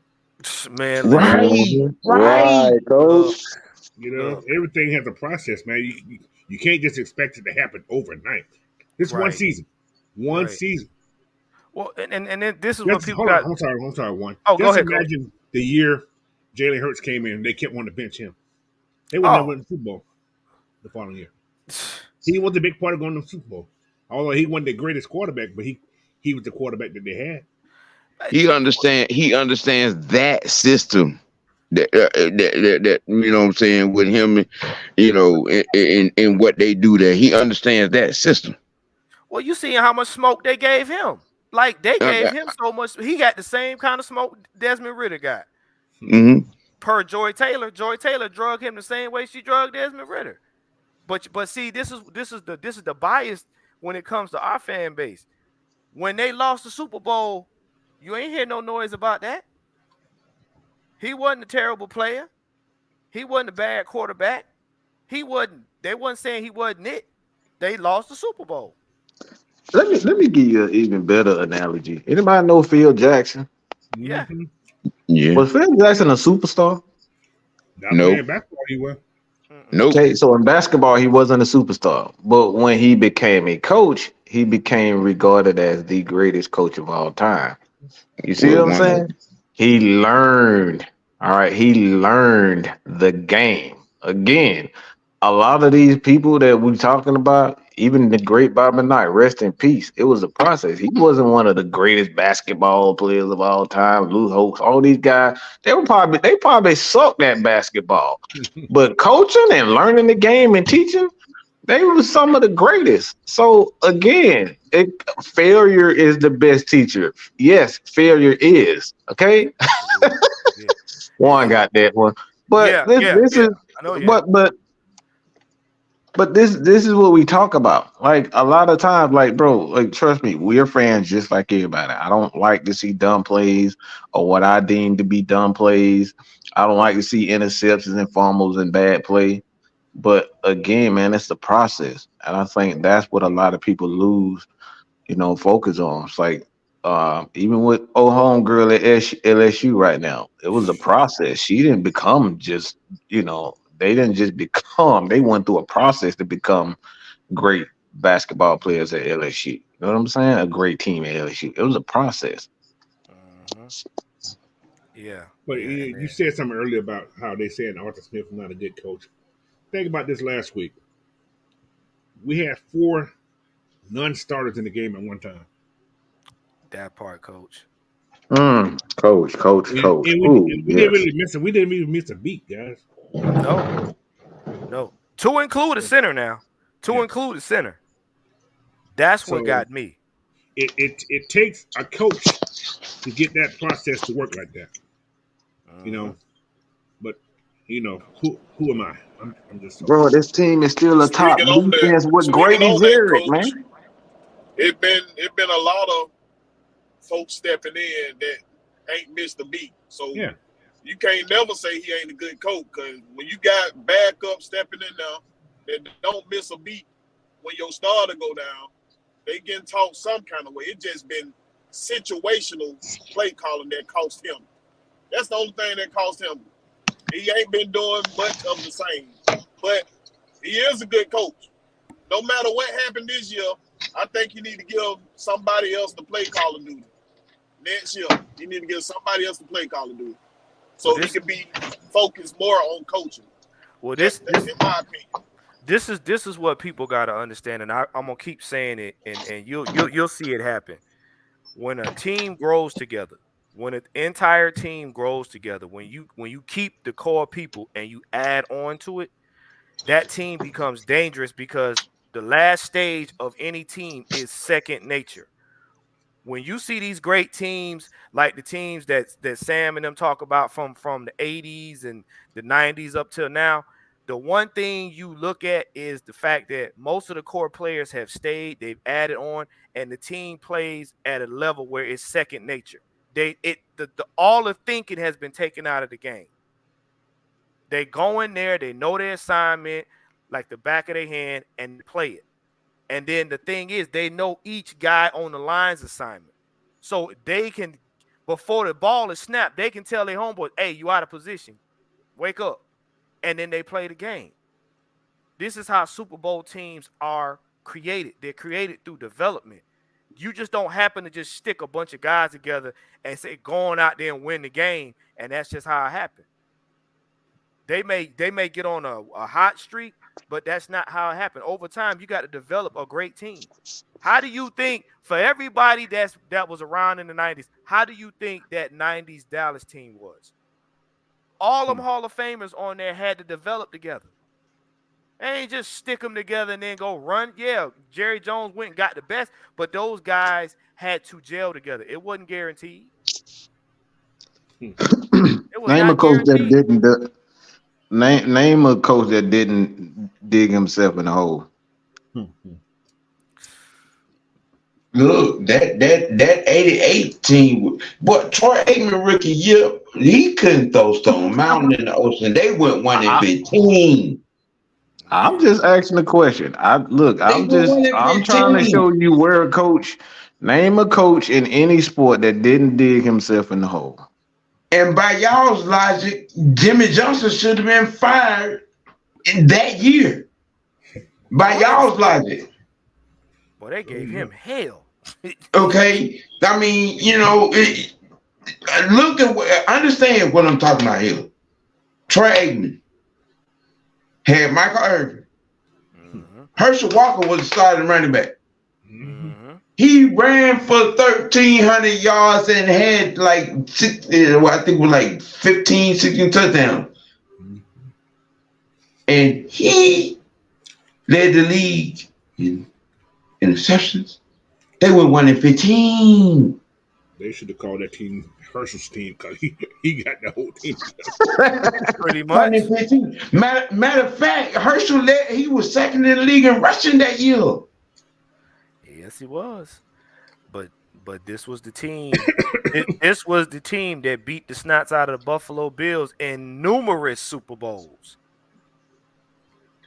man, listen. Right. Mhm. Right. Right, Look, coach. You know, look. everything has a process, man. You can't just expect it to happen overnight. This one Right, season, one right. season. Well, and then this is what Just people hold on. got. I'm sorry. One. Oh, go Just ahead, coach. imagine the year Jalen Hurts came in. They kept wanting to bench him. They would never Oh, win the Super Bowl the following year. He was a big part of going to the Super Bowl. Although he wasn't the greatest quarterback, but he was the quarterback that they had. He understands that system. That you know what I'm saying with him, in what they do there. He understands that system. well, you seeing how much smoke they gave him? Like they Uh, gave him so much. He got the same kind of smoke Desmond Ritter got. mm-hmm. Per Joy Taylor, Joy Taylor drug him the same way she drugged Desmond Ritter. But see, this is the bias when it comes to our fan base. When they lost the Super Bowl, you ain't hear no noise about that. He wasn't a terrible player. He wasn't a bad quarterback. He wasn't. They wasn't saying he wasn't it. They lost the Super Bowl. Let me give you an even better analogy. Anybody know Phil Jackson? Yeah. Mm-hmm. Yeah. Was Phil Jackson a superstar? Not Nope. playing basketball, he was. Mm-mm. Nope. Okay, so in basketball, he wasn't a superstar. But when he became a coach, he became regarded as the greatest coach of all time. You see Well, what I'm one of saying? He learned, all right, he learned the game. Again, a lot of these people that we're talking about, even the great Bob Knight, rest in peace. It was a process. He wasn't one of the greatest basketball players of all time. Lou Holtz, all these guys, they probably sucked at basketball. But coaching and learning the game and teaching, they were some of the greatest. So again, failure is the best teacher. Yes, failure is. Okay, It is. It is. Juan It is. got that one. But Yeah. this Yeah. this Yeah. is I know. Yeah. but But this is what we talk about. Like a lot of times, like bro, like trust me, we're fans just like everybody. I don't like to see dumb plays or what I deem to be dumb plays. I don't like to see interceptions and fumbles and bad play. But again, man, it's the process, and I think that's what a lot of people lose, focus on. It's like even with old homegirl at LSU right now, it was a process. She didn't become just, they didn't just become. They went through a process to become great basketball players at LSU. You know what I'm saying? A great team at LSU. It was a process. Hmm. Yeah, But yeah, and you then said something earlier about how they said Arthur Smith was not a good coach. Think about this last week. We had 4 non-starters in the game at one time. that part, coach. Coach. Ooh, And we didn't yes. really miss it. We didn't even miss a beat, guys. No, no. To include a So, center now. To yeah. include a center. That's what So got me. it takes a coach to get that process to work like that. You Hmm. know, but who am I? I'm just so Bro, this team is still a top Speaking on that, defense with speaking Grady on that, Jarrett, man. coach, it been a lot of folks stepping in that ain't missed a beat. So yeah. you can't never say he ain't a good coach, because when you got backup stepping in there that don't miss a beat when your starter go down, they getting taught some kind of way. It just been situational play calling that cost him. That's the only thing that cost him. He ain't been doing much of the same, but he is a good coach. No matter what happened this year, I think you need to give somebody else the play calling duty. Next year, you need to give somebody else the play calling duty, Well, so he this, can be focused more on coaching. well, That's this, this, in my opinion. this is what people got to understand, and I'm gonna keep saying it, and you'll see it happen when a team grows together. When an entire team grows together, when you keep the core people and you add on to it, that team becomes dangerous because the last stage of any team is second nature. When you see these great teams like the teams that Sam and them talk about from the 80s and the 90s up till now, the one thing you look at is the fact that most of the core players have stayed, they've added on, and the team plays at a level where it's second nature. The all the thinking has been taken out of the game. They go in there, they know their assignment like the back of their hand, and play it. And then the thing is, they know each guy on the line's assignment. So they can, before the ball is snapped, they can tell their homeboys, hey, you out of position. Wake up. And then they play the game. This is how Super Bowl teams are created. They're created through development. You just don't happen to just stick a bunch of guys together and say, going out there and win the game. And that's just how it happened. They may get on a hot streak, but that's not how it happened. Over time, you got to develop a great team. How do you think, for everybody that was around in the 90s, how do you think that 90s Dallas team was? All them Hall of Famers on there had to develop together. They ain't just stick them together and then go run. Yeah, Jerry Jones went and got the best, but those guys had to gel together. It wasn't guaranteed. It was Name a not coach that guaranteed. didn't name a coach that didn't dig himself in a hole. Look, that 88 team, but Troy Aikman rookie year, he couldn't throw Stone Mountain in the ocean. They went 1 and I, 15. I'm Yeah. just asking a question. They went 1 and I'm trying to 15. show you where a coach. Name a coach in any sport that didn't dig himself in the hole. And by y'all's logic, Jimmy Johnson should have been fired in that year. By What? y'all's logic. Well, they gave him hell. Okay? I mean, understand what I'm talking about here. Troy Aikman had Michael Irvin. Mm-hmm. Herschel Walker was the starting running back. Mm-hmm. He ran for 1,300 yards and had like I think it was like 15, 16 touchdowns. And he led the league in interceptions. They went 1 and 15. They should have called that team Herschel's team because he got the whole team. Pretty much. 2015. Matter of fact, Herschel he was second in the league in rushing that year. Yes, he was. But this was the team. This was the team that beat the snots out of the Buffalo Bills in numerous Super Bowls.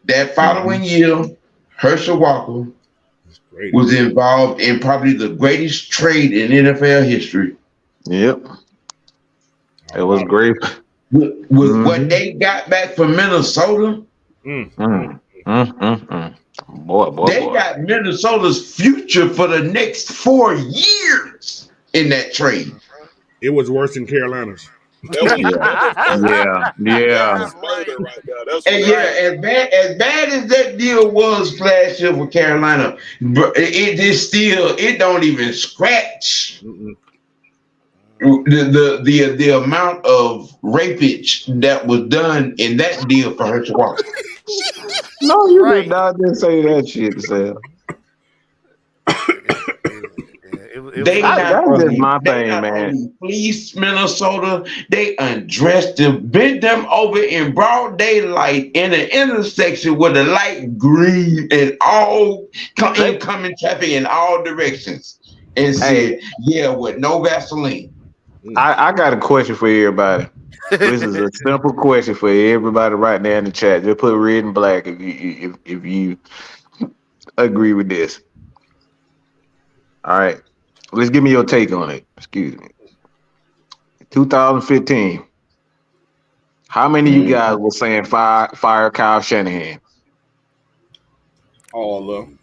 That following year, Herschel Walker Great. was involved in probably the greatest trade in NFL history. Yep. It was great. With what they got back from Minnesota, Boy. they got Minnesota's future for the next 4 years in that trade. It was worse than Carolina's. That was Yeah. murder right there. That's And what as bad as that deal was last year with Carolina, it is still, it don't even scratch the amount of rapage that was done in that deal for Herschel Walker. No, you Right. did not just say that shit, Sam. They That's just my thing, not man. only fleeced Minnesota, they undressed them, bent them over in broad daylight in an intersection with a light green and all incoming traffic in all directions, and said, "Yeah, with no Vaseline." I got a question for everybody. This is a simple question for everybody right now in the chat. Just put red and black if you agree with this. All right. Let's give me your take on it. Excuse me. 2015. How many of you guys were saying fire Kyle Shanahan? All of them.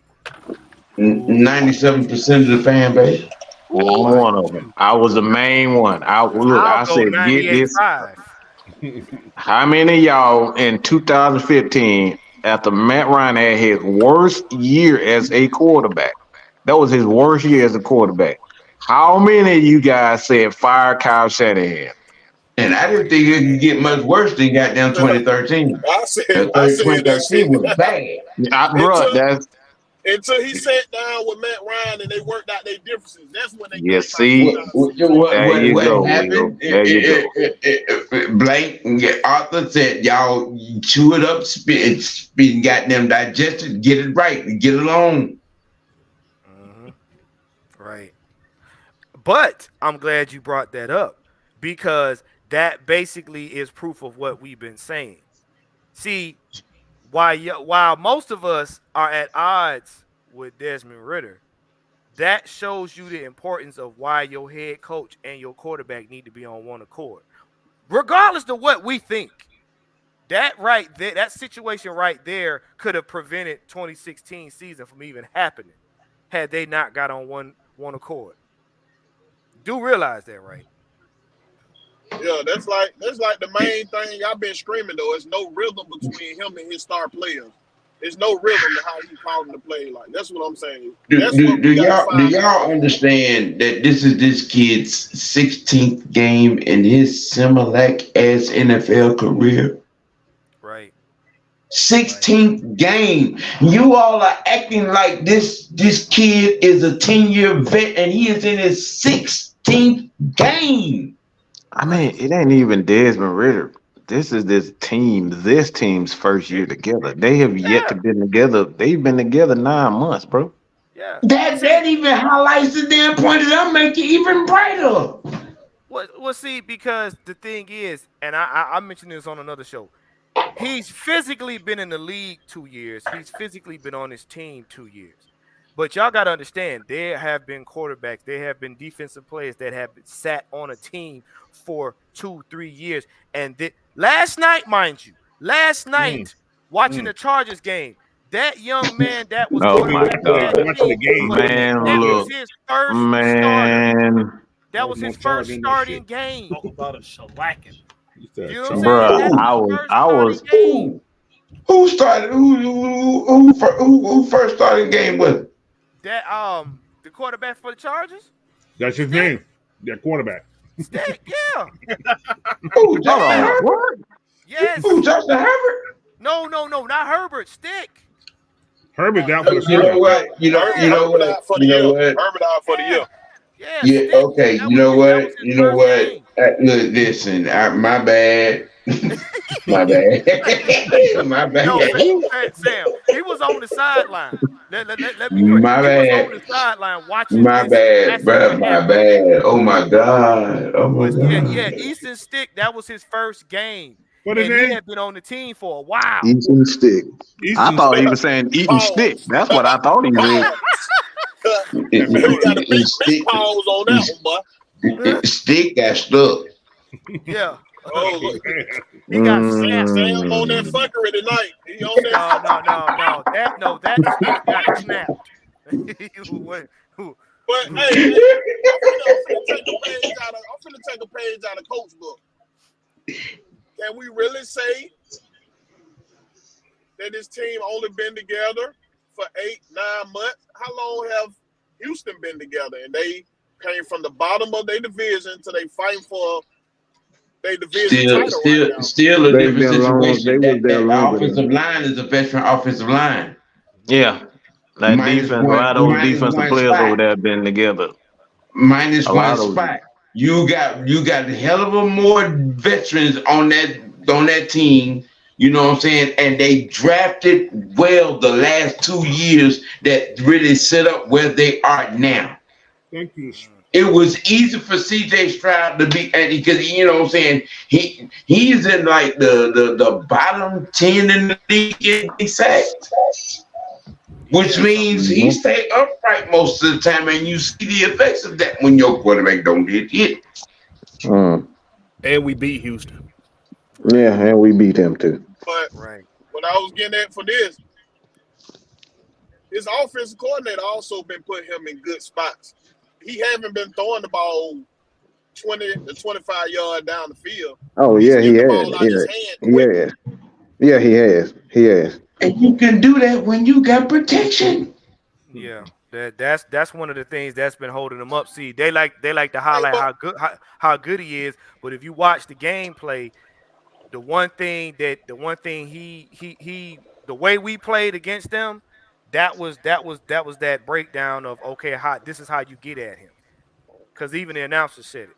97% of the fan base. Only one of them. I was the main one. I said, get this. 98.5. How many of y'all in 2015, after Matt Ryan had his worst year as a quarterback, that was his worst year as a quarterback, how many of you guys said fire Kyle Shanahan? And I didn't think it could get much worse than goddamn 2013. I said 2013 that was bad. Bro, that's until he sat down with Matt Ryan and they worked out their differences. That's when they you see. What happened? There you go. Blake and Arthur said, "Y'all chew it up, spit, goddamn digested, get it right, get it on." Right. But I'm glad you brought that up because that basically is proof of what we've been saying. See, while most of us are at odds with Desmond Ridder, that shows you the importance of why your head coach and your quarterback need to be on one accord. Regardless of what we think, that right there, that situation right there could have prevented 2016 season from even happening had they not got on one accord. Do realize that, right? Yeah, that's like the main thing I've been screaming though. It's no rhythm between him and his star players. There's no rhythm to how he calling the play. Like that's what I'm saying. Do Do y'all understand that this is this kid's 16th game in his Similac as NFL career? Right. 16th game. You all are acting like this kid is a 10-year vet and he is in his 16th game. I mean, it ain't even Desmond Ridder. This is this team's first year together. They have yet to been together. They've been together 9 months, bro. Yeah. That even highlights the damn point that I'm making even brighter. Well, see, because the thing is, and I mentioned this on another show, he's physically been in the league 2 years. He's physically been on his team 2 years. But y'all got to understand, there have been quarterbacks, there have been defensive players that have sat on a team for 2-3 years. And last night, mind you, watching the Chargers game, that young man that was watching the game, man, was his first man. That was his first starting game. Talk about a shellacking. You know what I'm Bruh, saying? I was Who started? Who first started the game with him? That the quarterback for the Chargers? That's his name. Their quarterback. Stick, yeah. Who, Justin Herbert? Yes. Who, Justin Herbert? No, not Herbert. Stick. Herbert's out for the You know season. what? You know what? Herbert out for the year. Yeah, Yeah, Stick. okay. That was his. That was his You know first what? game. Look, listen. My bad. My bad. My No, bad. Sam. He was on the sideline. Let me correct. My He was on bad. the sideline watching My this bad, as bro. what My happened. bad. Oh my god. Oh my But yeah, god. Easton Stick. That was his first game, What his and he name? had been on the team for a while. Eating stick. I Easton thought he Stick. was saying eating stick. Pause. That's what I thought he said. Pause. It, Man, we got a it, big stick. pause on that one, boy. Stick got stuck. Yeah, Oh, Oh look. man. he got Sam snapped. on that Mm. fuckery tonight. He on that. That stick got snapped. Wait, who- But who- hey, I'm finna take a page out of. I'm finna take a page out of coach book. Can we really say that this team only been together for 8-9 months? How long have Houston been together? And they came from the bottom of their division to they fighting for their division title right now. Still a They've different been long. They situation. was there That longer than. offensive line is a veteran offensive line. Yeah. That Minus defense, a one, lot of those minus defensive one players over spot. there been together. Minus A one lot of those. spot. You got a hell of a more veterans on that team. You know what I'm saying? And they drafted well the last 2 years that really set up where they are now. Thank you. It was easy for CJ Stroud to be, and because you know what I'm saying, he's in like the bottom 10 in the league in sacks, which yeah, something means like he Mhm. stay upright most of the time, and you see the effects of that when your quarterback don't get hit. Mm. And we beat Houston. right, Yeah, and we beat him too. But right. what I was getting at for this, his offensive coordinator also been putting him in good spots. He haven't been throwing the ball 20 to 25 yards down the field. Oh He's yeah, he getting the has. ball out his Yeah, hand quick. yeah, yeah. He has. He has. And you can do that when you got protection. Yeah, that's one of the things that's been holding him up. See, they like to Hey, highlight but how good he is, but if you watch the gameplay, the one thing he the way we played against them, that was that breakdown of okay, how this is how you get at him. Because even the announcer said it.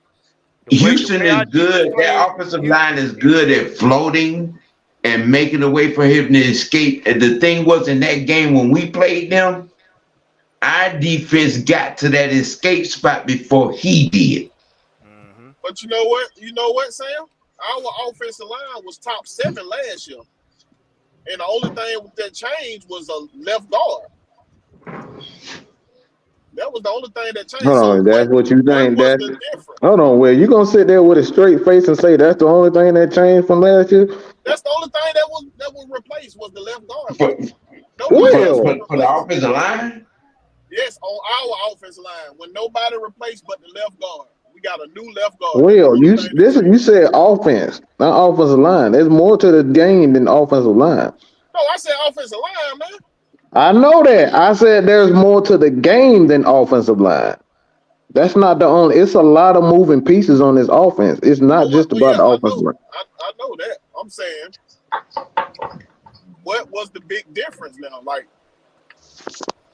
The way Houston is our defense good. That played, offensive you line is good at floating and making a way for him to escape. And the thing was in that game when we played them, our defense got to that escape spot before he did. hmm but you know what? You know what, Sam? Our offensive line was top 7 last year. And the only thing that changed was a left guard. That was the only thing that changed. Hold So on, that's what you what think. was That the difference? hold on, Will. You gonna sit there with a straight face and say that's the only thing that changed from last year? That's the only thing that was replaced was the left guard, For, bro. Nobody else was Well, for the replaced. offensive line, Yes, on our offensive line, when nobody replaced but the left guard. We got a new left guard. That's the Will, only thing that you changed. said offense, not offensive line. There's more to the game than offensive line. No, I said offensive line, man. I know that. I said there's more to the game than offensive line. That's not the only. It's a lot of moving pieces on this offense. It's not Oh, just well, about yeah, the I offensive know. line. I know that. I'm saying, what was the big difference now? Like,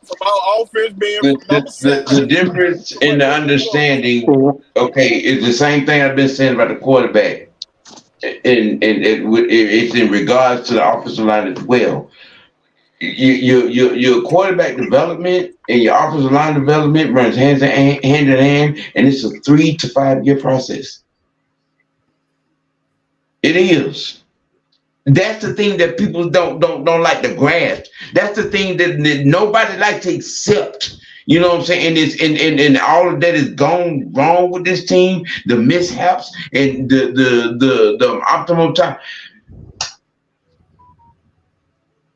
from our offense being the, from the, number the, the 7 difference to in what? the What's the number? understanding, okay, is the same thing I've been saying about the quarterback. It's in regards to the offensive line as well. Your quarterback development and your offensive line development runs hand in hand, and it's a 3 to 5 year process. It is. That's the thing that people don't like to grasp. That's the thing that nobody likes to accept. You know what I'm saying? And it's and all of that is gone wrong with this team, the mishaps and the optimum time.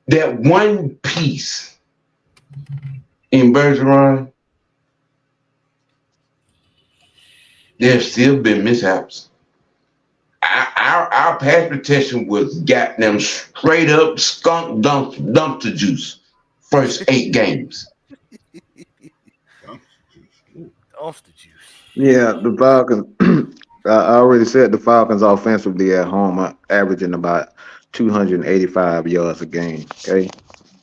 That one piece in Bergeron, there's still been mishaps. Our pass protection was got them straight up skunk dumpster juice first 8 games. Dumpster juice. Yeah, the Falcons. I already said the Falcons offensively at home are averaging about 285 yards a game. Okay,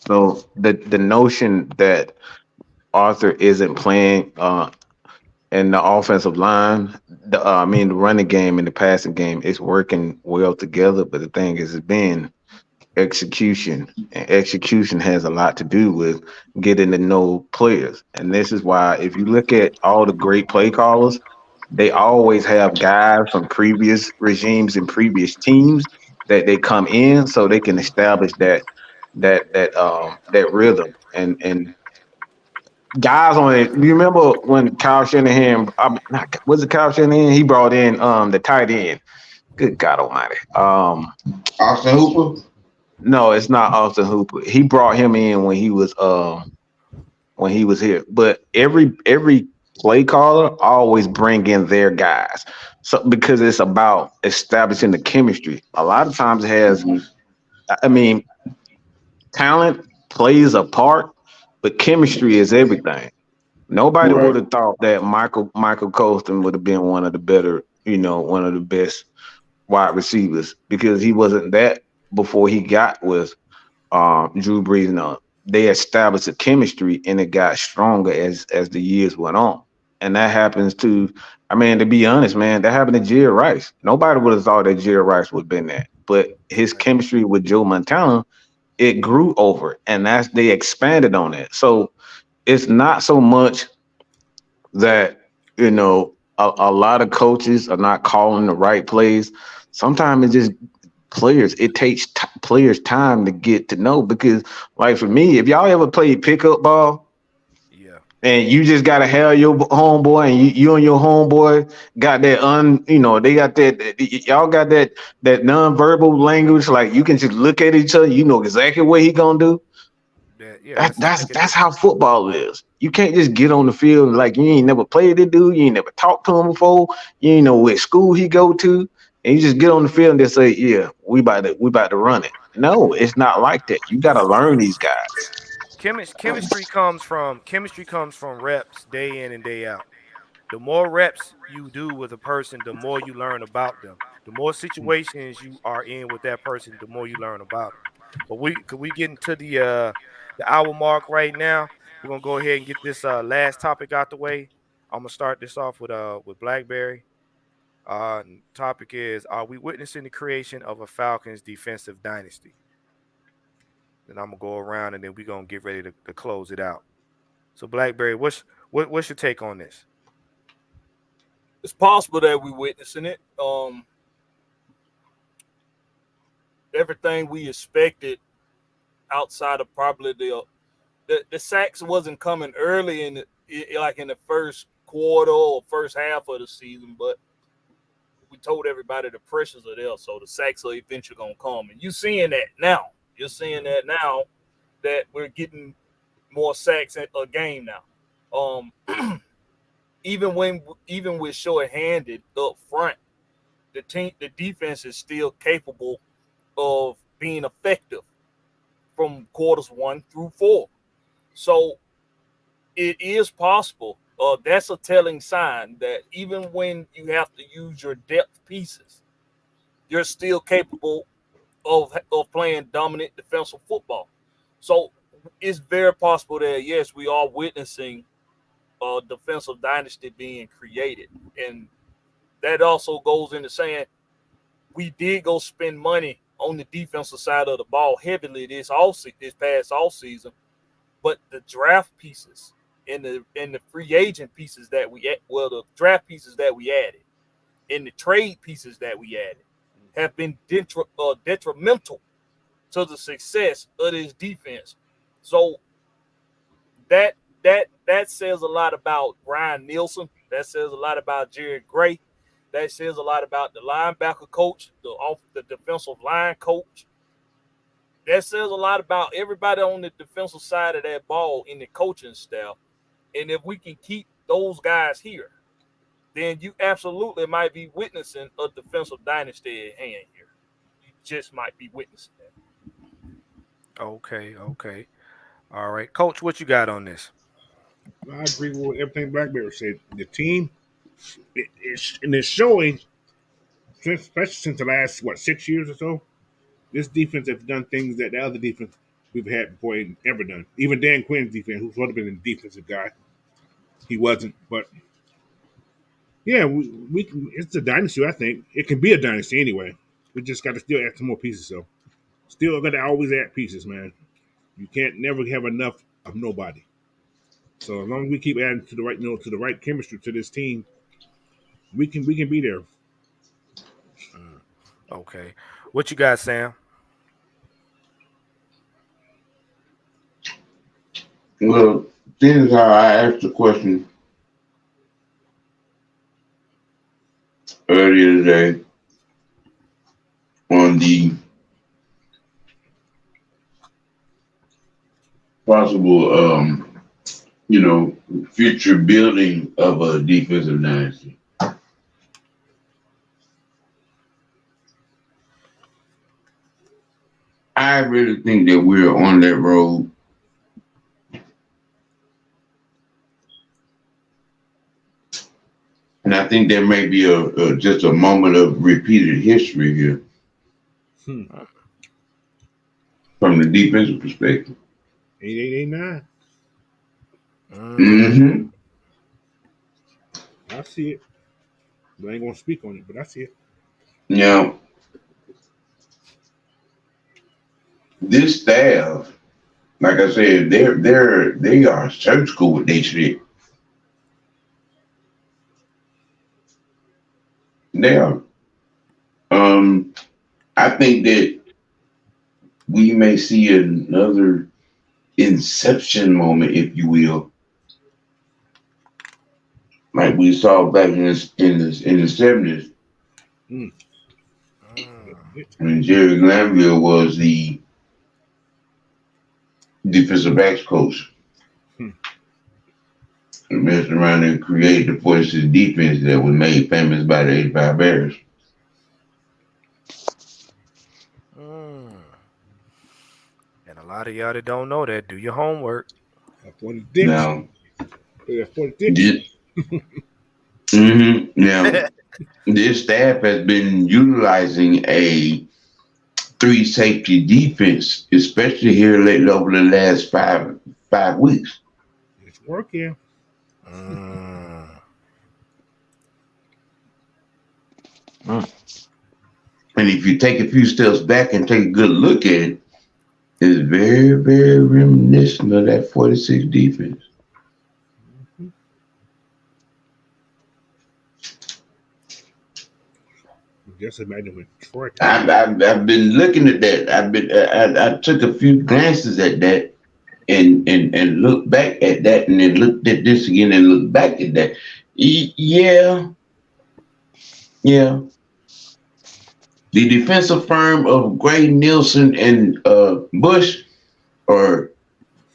So the notion that Arthur isn't playing and the offensive line, the running game and the passing game is working well together. But the thing is, it's been execution, and execution has a lot to do with getting to know players. And this is why, if you look at all the great play callers, they always have guys from previous regimes and previous teams that they come in so they can establish that rhythm and guys on it. You remember when Kyle Shanahan, not, was it Kyle Shanahan? He brought in the tight end. Good God Almighty. Austin Hooper. No, it's not Austin Hooper. He brought him in when he was here. But every play caller always bring in their guys. So because it's about establishing the chemistry. A lot of times it has, Mm-hmm. I mean, talent plays a part, but chemistry is everything. Nobody would Right. have thought that Michael Colston would have been one of the better, one of the best wide receivers because he wasn't that before he got with Drew Brees. And they established a chemistry and it got stronger as the years went on. And that happens to, I mean, to be honest, man, that happened to Jerry Rice. Nobody would have thought that Jerry Rice would have been that. But his chemistry with Joe Montana, it grew over, and they expanded on it. So it's not so much that a lot of coaches are not calling the right plays. Sometimes it's just players. It takes players time to get to know because, like for me, if y'all ever played pickup ball Yeah. and you just gotta have your homeboy and you and your homeboy got that they got y'all got that nonverbal language. Like you can just look at each other, you know exactly what he gonna do. Yeah, That, that's that's that's how football is. You can't just get on the field like you ain't never played it, dude. You ain't never talked to him before. You ain't know what school he go to, and you just get on the field and just say, "Yeah, we about to run it." No, it's not like that. You got to learn these guys. chemistry comes from reps day in and day out. The more reps you do with a person, the more you learn about them. The more situations you are in with that person, the more you learn about them. But we get into the hour mark right now. We're gonna go ahead and get this last topic out the way. I'm gonna start this off with Blackberry. Topic is: are we witnessing the creation of a Falcons defensive dynasty? Then I'm gonna go around and then we're gonna get ready to close it out. So Blackberry, what's your take on this? It's possible that we witnessing it. Everything we expected outside of probably the sacks wasn't coming early like in the first quarter or first half of the season, but we told everybody the pressures are there, so the sacks are eventually gonna come. And you're seeing that now. You're seeing that now that we're getting more sacks a game now. Even with short-handed up front, the defense is still capable of being effective from quarters 1 through 4. So it is possible. That's a telling sign that even when you have to use your depth pieces, you're still capable of playing dominant defensive football. So it's very possible that yes, we are witnessing a defensive dynasty being created, and that also goes into saying we did go spend money on the defensive side of the ball heavily this past off season, but the draft pieces and the free agent pieces that the draft pieces that we added and the trade pieces that we added have been detrimental to the success of this defense. So that says a lot about Brian Nielsen. That says a lot about Jared Gray. That says a lot about the linebacker coach, the defensive line coach. That says a lot about everybody on the defensive side of that ball in the coaching staff. And if we can keep those guys here, then you absolutely might be witnessing a defensive dynasty at hand here. You just might be witnessing that. Okay. All right, Coach, what you got on this? I agree with everything Blackberry said. The team, and it's showing, especially since the last 6 years or so. This defense has done things that the other defense we've had before ain't ever done. Even Dan Quinn's defense, who's sort of been a defensive guy, he wasn't. But Yeah, we can, it's a dynasty. I think it can be a dynasty anyway. We just got to still add some more pieces. So still got to always add pieces, man. You can't never have enough of nobody. So as long as we keep adding to the right, to the right chemistry to this team, we can be there. Mm, okay. What you got, Sam? Well, this is how I asked the question earlier today on the possible, future building of a defensive dynasty. I really think that we're on that road. And I think there may be a just a moment of repeated history here Hmm. from the defensive perspective. 8889. Mm, Hmm. I see it. But I ain't gonna speak on it, but I see it. Now, this staff, like I said, they are surgical with their shit. They are. Um, I think that we may see another inception moment, if you will, like we saw back in the 70s Mm. mm, when Jerry Glanville was the defensive backs coach. Hmm. And messed around and created the 46 defense that was made famous by the 85 Bears. mm. And a lot of y'all that don't know that, do your homework. That 40 dicks. Now, That 40 dicks. this, now this staff has been utilizing a three safety defense, especially here lately over the last five weeks. It's working. Mm, Mm. And if you take a few steps back and take a good look at it, it's very, very reminiscent of that 46 defense. Mhm. Just imagine when Troy came in. I've been looking at that. I took a few glances at that and looked back at that and then looked at this again and looked back at that. Yeah, yeah. The defensive firm of Gray Nielsen and Bush are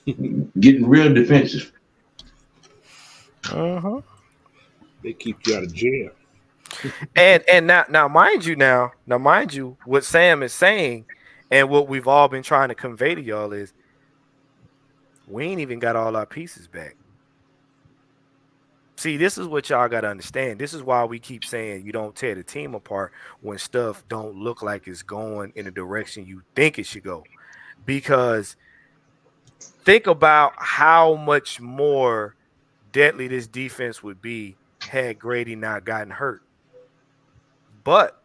getting real defensive. uh-huh. They keep you out of jail. And now mind you, what Sam is saying and what we've all been trying to convey to y'all is we ain't even got all our pieces back. See, this is what y'all got to understand. This is why we keep saying you don't tear the team apart when stuff don't look like it's going in the direction you think it should go. Because think about how much more deadly this defense would be had Grady not gotten hurt. But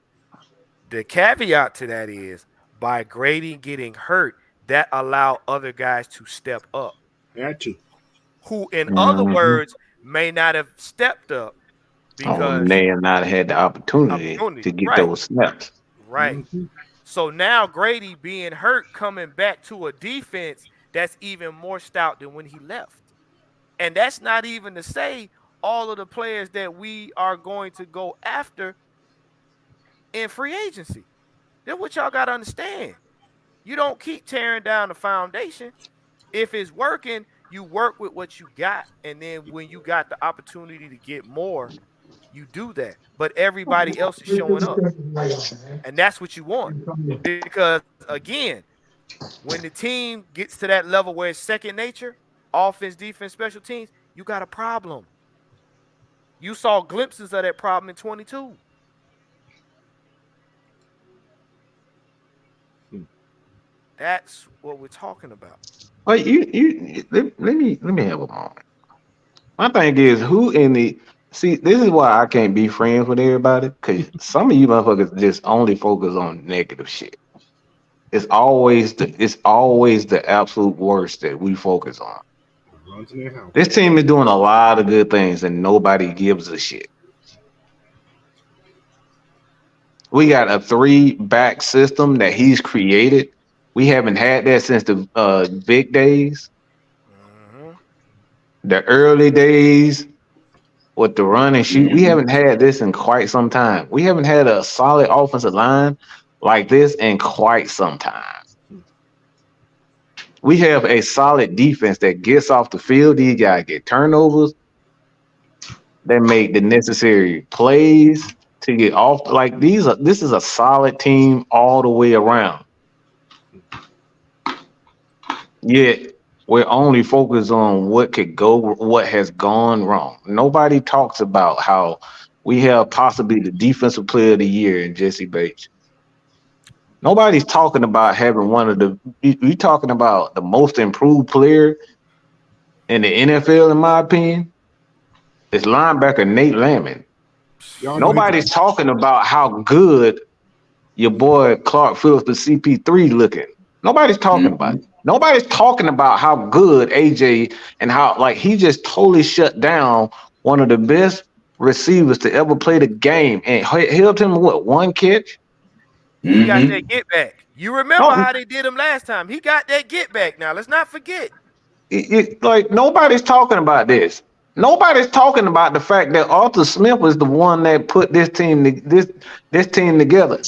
the caveat to that is by Grady getting hurt, that allowed other guys to step up, Had to. who, in other Mhm. words, may not have stepped up Oh, because they have not had the opportunity opportunity. to get Right, those snaps. right. Mm-hmm. So now Grady being hurt, coming back to a defense that's even more stout than when he left. And that's not even to say all of the players that we are going to go after in free agency. That's what y'all got to understand. You don't keep tearing down the foundation. If it's working, you work with what you got. And then when you got the opportunity to get more, you do that. But everybody else is showing up. And that's what you want. Because again, when the team gets to that level where it's second nature, offense, defense, special teams, you got a problem. You saw glimpses of that problem in 22. That's what we're talking about. Well, let me have a moment. My thing is, who in the See, this is why I can't be friends with everybody. Cause some of you motherfuckers just only focus on negative shit. It's always the absolute worst that we focus on. Run to their house. This team is doing a lot of good things and nobody gives a shit. We got a three back system that he's created. We haven't had that since the big days, Mm-hmm. the early days with the run and shoot. We haven't had this in quite some time. We haven't had a solid offensive line like this in quite some time. We have a solid defense that gets off the field. These guys get turnovers. They make the necessary plays to get off. Like this is a solid team all the way around. Yet we're only focused on what has gone wrong. Nobody talks about how we have possibly the defensive player of the year in Jesse Bates. Nobody's talking about having one of the. We talking about the most improved player in the NFL, in my opinion. It's linebacker Nate Landman. Y'all know Nobody's talking about how good your boy Clark Phillips, the CP3, looking. Nobody's talking about it. Nobody's talking about how good AJ and how like he just totally shut down one of the best receivers to ever play the game and helped him with one catch. He got that get back. You remember No, how they did him last time? He got that get back. Now let's not forget. like nobody's talking about this. Nobody's talking about the fact that Arthur Smith was the one that put this team together.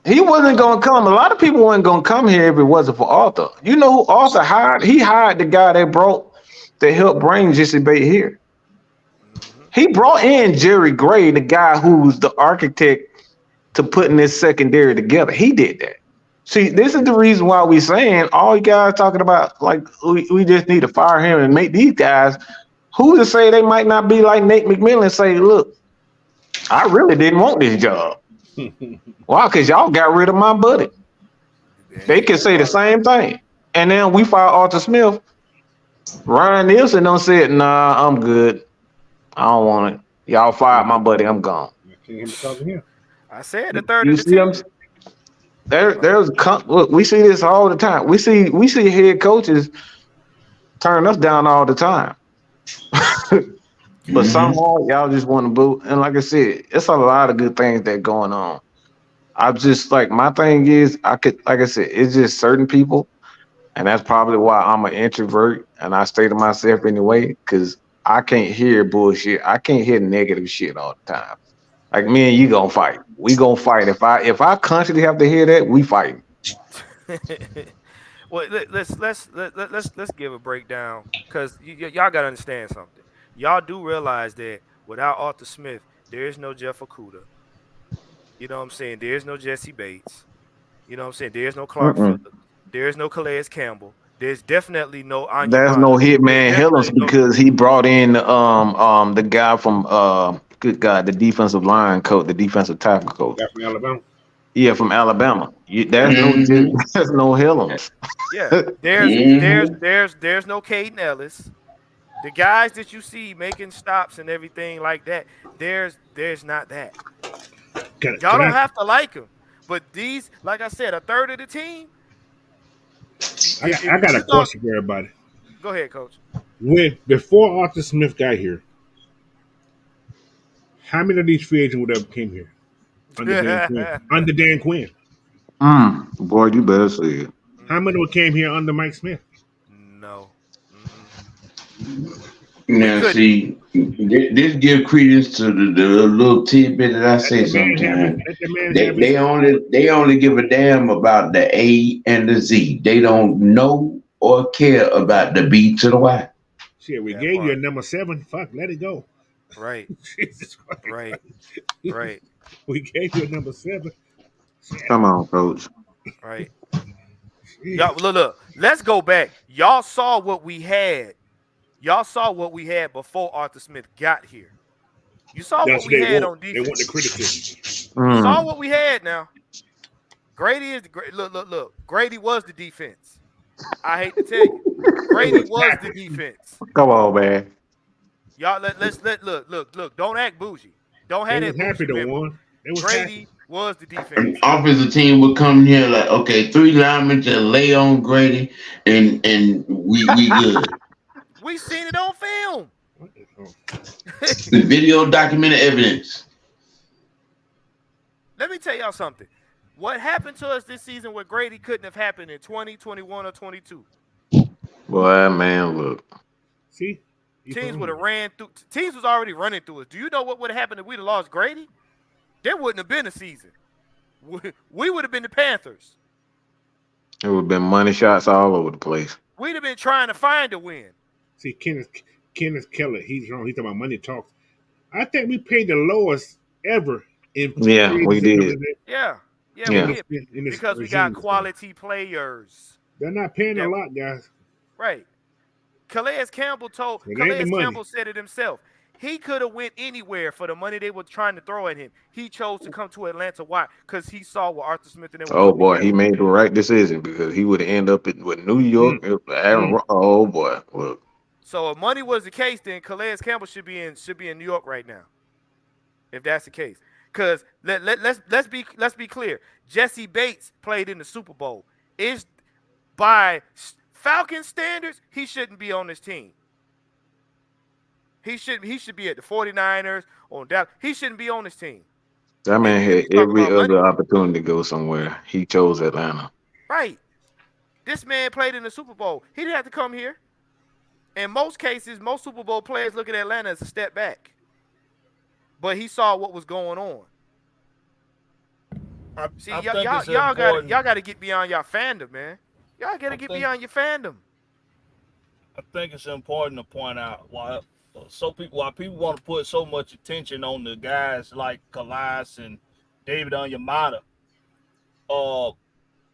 He wasn't gonna come. A lot of people weren't gonna come here if it wasn't for Arthur. You know who Arthur hired? He hired the guy that helped bring Jesse Bates here. He brought in Jerry Gray, the guy who's the architect to putting this secondary together. He did that. See, this is the reason why we saying all you guys talking about like we just need to fire him and make these guys who to say they might not be like Nate McMillan say, look, I really didn't want this job. Why? Because y'all got rid of my buddy. They can say the same thing. And then we fire Arthur Smith. Ryan Nielsen don't say it, nah, I'm good. I don't want it. Y'all fired my buddy, I'm gone. I said the third You of the see team. Look, we see this all the time. We see head coaches turn us down all the time. But somehow y'all just want to boo. And like I said, it's a lot of good things that going on. I just like my thing is like I said, it's just certain people, and that's probably why I'm an introvert and I stay to myself anyway, because I can't hear bullshit. I can't hear negative shit all the time. Like me and you gonna fight. We gonna fight. If I constantly have to hear that, we fight. Well, let's give a breakdown because y'all gotta understand something. Y'all do realize that without Arthur Smith, there is no Jeff Okuda. You know what I'm saying? There's no Jesse Bates. You know what I'm saying? There's no Clark Phillips. There's no Calais Campbell. There's definitely no There's no Onyemata. Hitman There's Helms definitely no. because he brought in the guy from good God, the defensive line coach, the defensive tackle coach. From Alabama. Yeah, from Alabama. There's no Helms. Yeah, there's no Caden Ellis. The guys that you see making stops and everything like that, there's not that. Y'all don't have to like them, but these, like I said, a third of the team. I got a question for everybody. Go ahead, Coach. Before Arthur Smith got here, how many of these free agents would have came here under Dan Quinn? Under Dan Quinn. Boy, you better say it. How many would came here under Mike Smith? No. Now, see, this give credence to the little tidbit that I say sometimes. They only give a damn about the A and the Z. They don't know or care about the B to the Y. Shit, we gave you a number 7. Fuck, let it go. Right. Jesus Christ. Right. We gave you a number 7. Come on, Coach. Right. Y'all, look. Let's go back. Y'all saw what we had. Y'all saw what we had before Arthur Smith got here. You saw what we had on defense. They want the criticism. You saw what we had now. Grady is the look. Grady was the defense. I hate to tell you. Grady was the defense. Come on, man. Y'all look. Don't act bougie. Don't They have was that happy bougie to memory. won. They was happy. Grady was the An defense. offensive team would come here like, okay, 3 linemen to lay on Grady, and we good. We seen it on film. What the hell? The video documented evidence. Let me tell y'all something. What happened to us this season with Grady couldn't have happened in 2021 or 22. Boy, man, look. See, you Teams told would me. have ran through. Teams was already running through us. Do you know what would have happened if we'd have lost Grady? There wouldn't have been a season. We would have been the Panthers. It would have been money shots all over the place. We'd have been trying to find a win. See, Kenneth Keller, he's wrong. He's talking about money talks. I think we paid the lowest ever in Yeah, free we agency did. numbers Yeah, we Yeah. did in this because we regime. got quality players. They're not paying that- a lot, guys. Right. Calais Campbell So it ain't the money. Campbell said it himself. He could have went anywhere for the money they were trying to throw at him. He chose to come to Atlanta. Why? Because he saw what Arthur Smith and them were Oh putting boy, together. he made the right decision because he would end up with New York. Oh boy, look. So if money was the case, then Calais Campbell should be in New York right now. If that's the case, because let's be clear. Jesse Bates played in the Super Bowl. Is by Falcon standards, he shouldn't be on this team. He should be at the 49ers on Dallas. He shouldn't be on this team. That man And had you talk every about money. other opportunity to go somewhere. He chose Atlanta. Right. This man played in the Super Bowl. He didn't have to come here. In most cases, most Super Bowl players look at Atlanta as a step back. But he saw what was going on. See, y'all got to get beyond your fandom, man. Y'all got to get beyond your fandom. I think it's important to point out why people want to put so much attention on the guys like Calais and David Onyemata.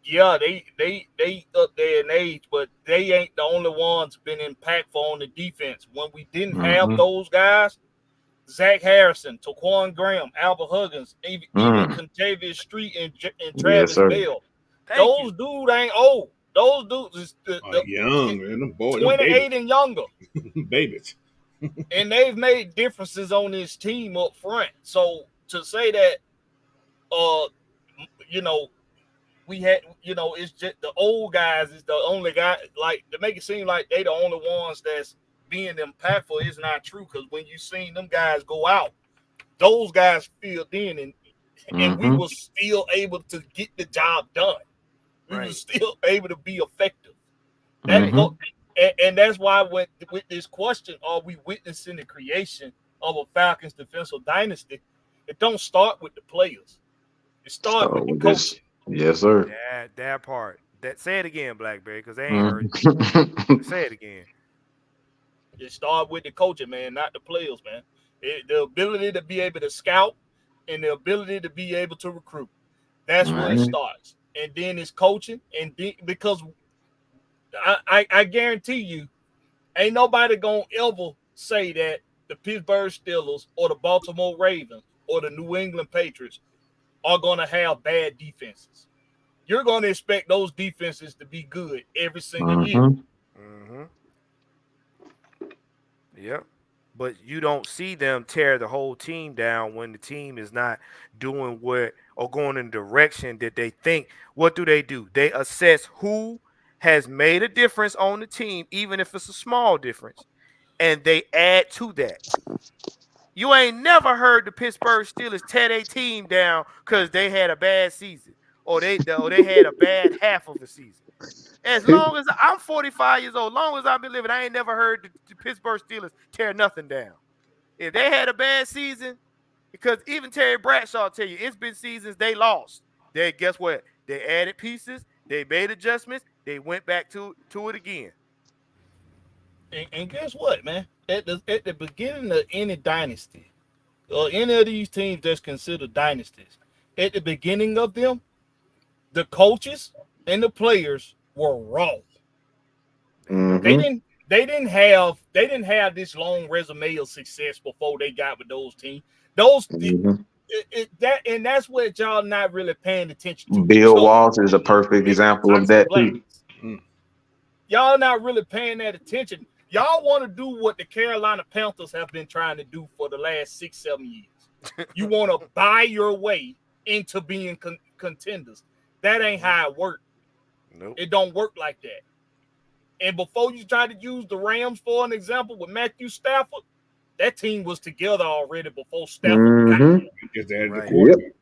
Yeah, they up there in age, but they ain't the only ones been impactful on the defense. When we didn't have those guys, Zach Harrison, Taquan Graham, Albert Huggins, even Contavious Street and Travis Bell. Those dudes ain't old. Those dudes is young, man. Them boys, 28 and younger. Babies. And they've made differences on this team up front. So to say that, we had, it's just the old guys is the only guy, like, to make it seem like they the only ones that's being impactful is not true. Because when you seen them guys go out, those guys filled in, and we were still able to get the job done. We were still able to be effective. And that's why with this question, are we witnessing the creation of a Falcons defensive dynasty? It don't start with the players. It starts with the coaching. Yes, sir. That part. Say it again, Blackberry, because they ain't heard you. Say it again. It starts with the coaching, man, not the players, man. The ability to be able to scout and the ability to be able to recruit. That's where it starts. And then it's coaching, because I guarantee you, ain't nobody gonna ever say that the Pittsburgh Steelers or the Baltimore Ravens or the New England Patriots are gonna have bad defenses. You're gonna expect those defenses to be good every single year. Yep. But you don't see them tear the whole team down when the team is not doing what or going in the direction that they think. What do? They assess who has made a difference on the team, even if it's a small difference, and they add to that. You ain't never heard the Pittsburgh Steelers tear their team down because they had a bad season or they had a bad half of the season. As long as I'm 45 years old, long as I've been living, I ain't never heard the Pittsburgh Steelers tear nothing down. If they had a bad season, because even Terry Bradshaw tell you, it's been seasons they lost. Guess what? They added pieces, they made adjustments, they went back to it again. And guess what, man? At the beginning of any dynasty, or any of these teams that's considered dynasties, at the beginning of them, the coaches and the players were wrong. They didn't have this long resume of success before they got with those teams. That's what y'all not really paying attention to. Bill Walsh is a perfect example of that too. Y'all not really paying that attention. y'all want to do what the Carolina Panthers have been trying to do for the last 6-7 years. You want to buy your way into being contenders. That ain't how it works. Nope. It don't work like that. And before you try to use the Rams for an example with Matthew Stafford, that team was together already before Stafford got there. Because they had the Right. quarterback.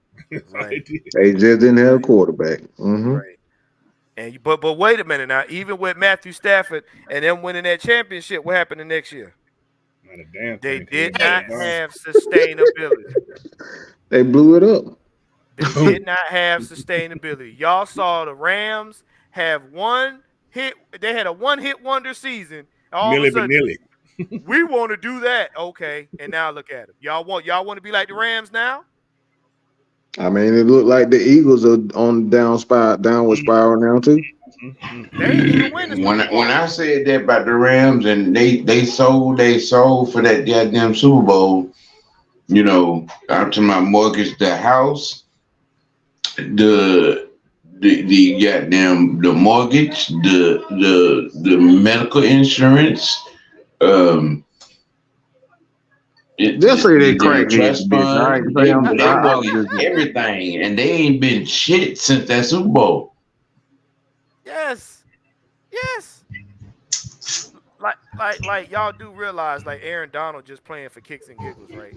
Right. They just didn't have a quarterback. Right. And but wait a minute now. Even with Matthew Stafford and them winning that championship, what happened the next year? Not a damn They thing. did not have sustainability. They blew it up. They did not have sustainability. Y'all saw the Rams have one hit. They had a one-hit wonder season. All Millie of a sudden, vanilly. we want to do that. Okay, and now look at them. Y'all want to be like the Rams now? I mean, it looked like the Eagles are on downward spiral now too. They ain't even win the Super Bowl. When I said that about the Rams and they sold for that goddamn Super Bowl, you know, after my mortgage, the house, the goddamn the mortgage, the medical insurance, They'll say they the crack trust fund, they just everything, and they ain't been shit since that Super Bowl. Yes. Like y'all do realize, like Aaron Donald just playing for kicks and giggles, right?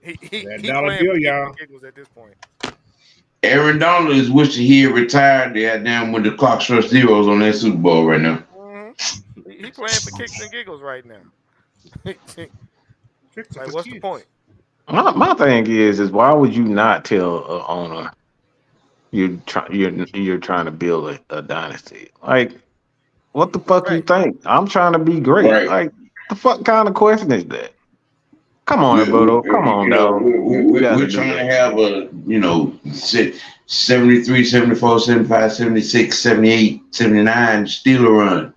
He dollar playing bill, for kicks y'all. and giggles at this point. Aaron Donald is wishing he had retired goddamn when the clock struck zeros on that Super Bowl right now. Mm-hmm. He playing for kicks and giggles right now. Like, what's the point? My thing is why would you not tell an owner you're trying to build a dynasty? Like, what the fuck you Right. think? I'm trying to be great. Right. Like, the fuck kind of question is that? Come on, We- Roberto. we- Come on, you know, dog. we're trying to have a, 73, 74, 75, 76, 78, 79 still a run.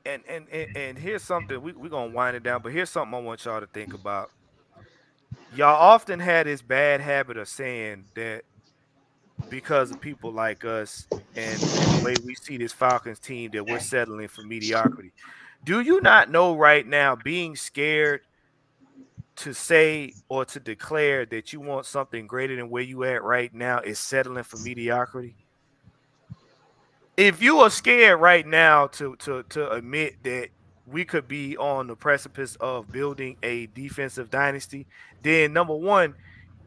And here's something we're gonna wind it down, but here's something I want y'all to think about. Y'all often had this bad habit of saying that because of people like us and the way we see this Falcons team that we're settling for mediocrity. Do you not know right now being scared to say or to declare that you want something greater than where you at right now is settling for mediocrity? If you are scared right now to admit that we could be on the precipice of building a defensive dynasty, then number one,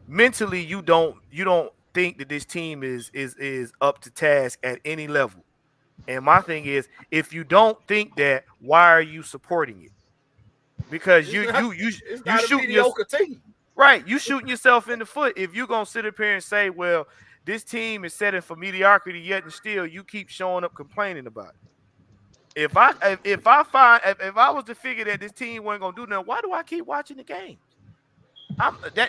mentally you don't think that this team is up to task at any level. And my thing is, if you don't think that, why are you supporting it? Because you It's not a shooting mediocre team. right, you shooting yourself in the foot if you're gonna sit up here and say, well, this team is setting for mediocrity, yet and still you keep showing up complaining about it. If I was to figure that this team wasn't gonna do nothing, why do I keep watching the games?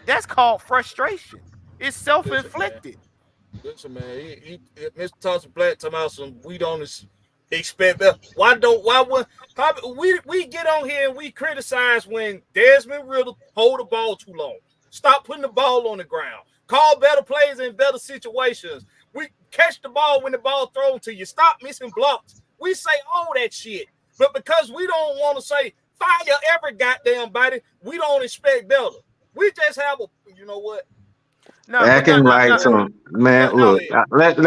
That's called frustration. It's self-inflicted. Listen, man, Mr. Thompson Black talking about some we don't expect that. We get on here and we criticize when Desmond Riddle hold the ball too long. Stop putting the ball on the ground. Call better plays in better situations. We catch the ball when the ball thrown to you. Stop missing blocks. We say all that shit. But because we don't want to say fire every goddamn body, we don't expect better. We just have you know what? Acting like some man. Look, let's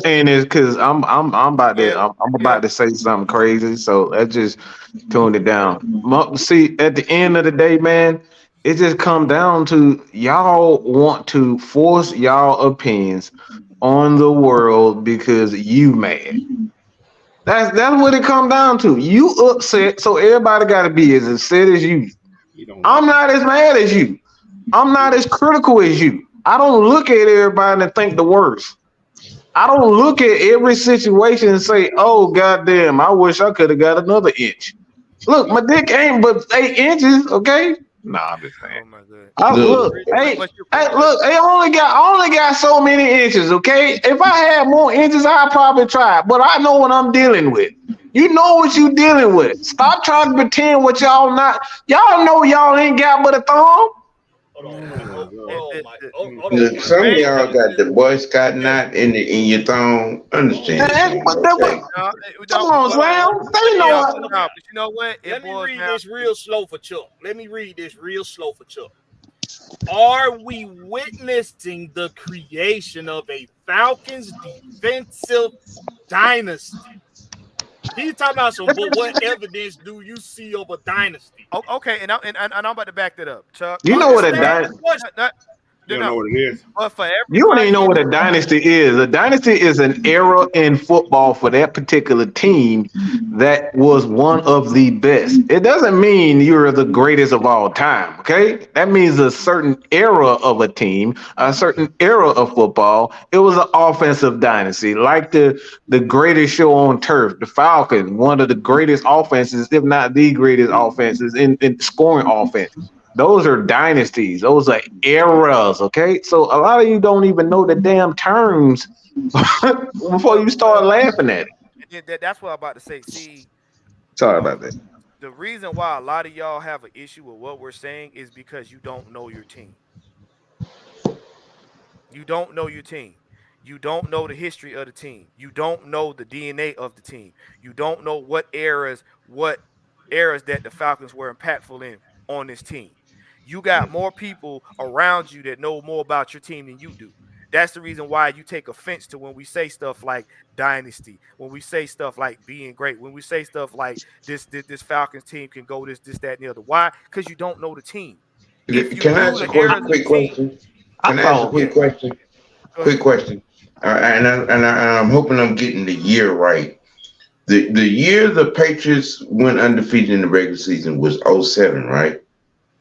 end this because I'm about to say something crazy. So let's just tune it down. See, at the end of the day, man, it just come down to y'all want to force y'all opinions on the world because you mad. That's what it come down to. You upset, so everybody got to be as upset as you. I'm not as mad as you. I'm not as critical as you. I don't look at everybody and think the worst. I don't look at every situation and say, oh, goddamn, I wish I could have got another inch. Look, my dick ain't but 8 inches, okay? Nah, I'm just saying. Oh my God. Look, I only got so many inches, okay? If I had more inches, I'd probably try. But I know what I'm dealing with. You know what you dealing with. Stop trying to pretend what y'all not. Y'all know y'all ain't got but a thumb. Hold on, Mike. Oh, It, Hold on, it, Mike. it, Hold on, Look, Mike. some of man, y'all got the Boy Scout Just, knot in your thong. Understand just Hey, something, but that okay? was, no, come no, on, but Slam. They know yeah, what. no, but you know what? It let me boils read down this to real slow for Chuck. Let me read this real slow for Chuck. Are we witnessing the creation of a Falcons defensive dynasty? He's talking about some, but what evidence do you see of a dynasty? okay, and I'm about to back that up, Chuck. You know what a Understand Understand? the dy- question. Not, you don't know no, what it is. but for You don't even everybody know in what the a dynasty is. A dynasty is an era in football for that particular team that was one of the best. It doesn't mean you're the greatest of all time, okay? That means a certain era of a team, a certain era of football. It was an offensive dynasty, like the greatest show on turf, the Falcons, one of the greatest offenses, if not the greatest offenses in scoring offense. Those are dynasties. Those are eras. Okay, so a lot of you don't even know the damn terms before you start well, laughing at it. that's what I'm about to say. See, Sorry uh, about that. the reason why a lot of y'all have an issue with what we're saying is because you don't know your team. You don't know your team. You don't know the history of the team. You don't know the DNA of the team. You don't know what eras that the Falcons were impactful in on this team. You got more people around you that know more about your team than you do. That's the reason why you take offense to when we say stuff like dynasty, when we say stuff like being great, when we say stuff like this Falcons team can go that, and the other. Why? Because you don't know the team. If you Can I knew ask a the eras of the quick team, question? I Can I ask a thought, yeah, quick question? go Quick ahead. question. And I'm hoping I'm getting the year right. The year the Patriots went undefeated in the regular season was '07, right?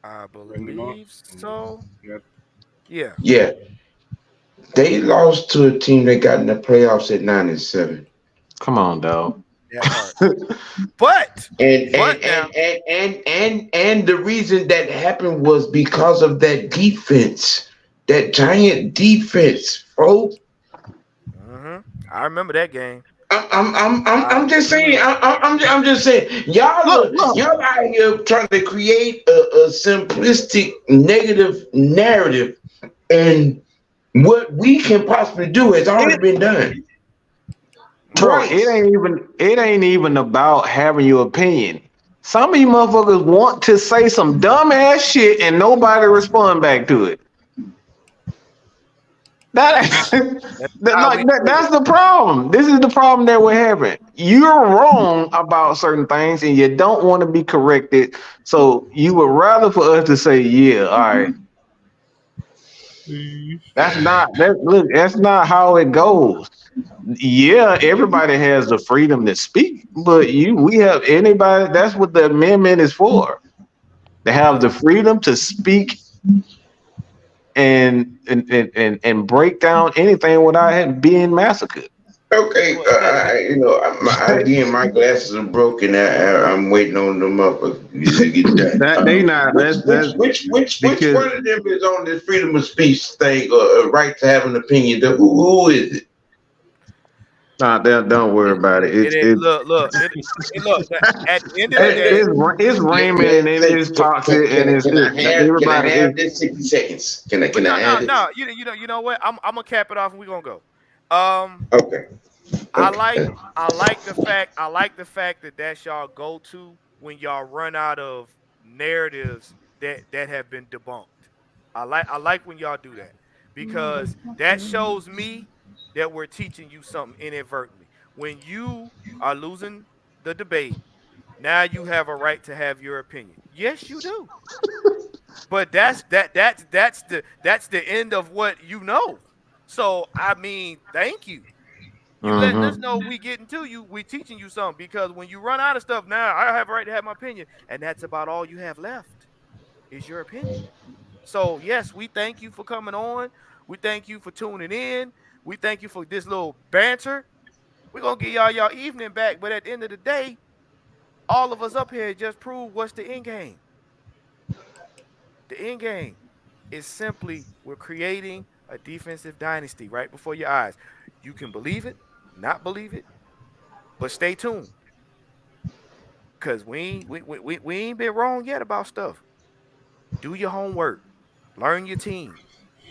I Bring them up. believe so. Yeah. Yeah, Yeah. They lost to a team that got in the playoffs at 9-7. come on, dog. that part. But And but and now, and and and and the reason that happened was because of that defense, that giant defense, bro. I remember that game. I I'm just saying. do. I'm just saying. Look, look. Y'all out here trying to create a simplistic negative narrative, and what we can possibly do has already It, been done bro, twice. it ain't even about having your opinion. Some of you motherfuckers want to say some dumbass shit and nobody respond back to it. That, That's not how we do it. that's the problem. This is the problem that we're having. You're wrong about certain things and you don't want to be corrected. So you would rather for us to say, yeah, all right. That's not how it goes. Yeah, everybody has the freedom to speak, but we have anybody, that's what the amendment is for. They have the Well, freedom to speak and break down anything without being massacred. Okay, well, again, my glasses are broken. I'm waiting on them up to get done. That they not Which that's which because one of them is on this freedom of speech thing? Right to have an opinion. Who is it? nah, don't worry about it. look. At the end of the Hey, day, It's Raymond and it is toxic and can I have everybody is this 60 seconds? but Can no, I no, have it? no. You know what? I'm gonna cap it off and we're gonna go. Um, Okay, I like okay. I like the fact that that's y'all go to when y'all run out of narratives that have been debunked. I like when y'all do that because that shows me that we're teaching you something inadvertently. When you are losing the debate, now you have a right to have your opinion. Yes, you do. But that's the end of what you know. So I mean, thank you. You letting us hmm know we getting to you. We teaching you something because when you run out of stuff now, I have a right to have my opinion, and that's about all you have left is your opinion. So yes, we thank you for coming on. We thank you for tuning in. We thank you for this little banter. We're gonna get y'all evening back, but at the end of the day, all of us up here just prove what's the end game. The end game is simply we're creating a defensive dynasty right before your eyes. You can believe it, not believe it, but stay tuned. Cause we ain't been wrong yet about stuff. Do your homework. Learn your team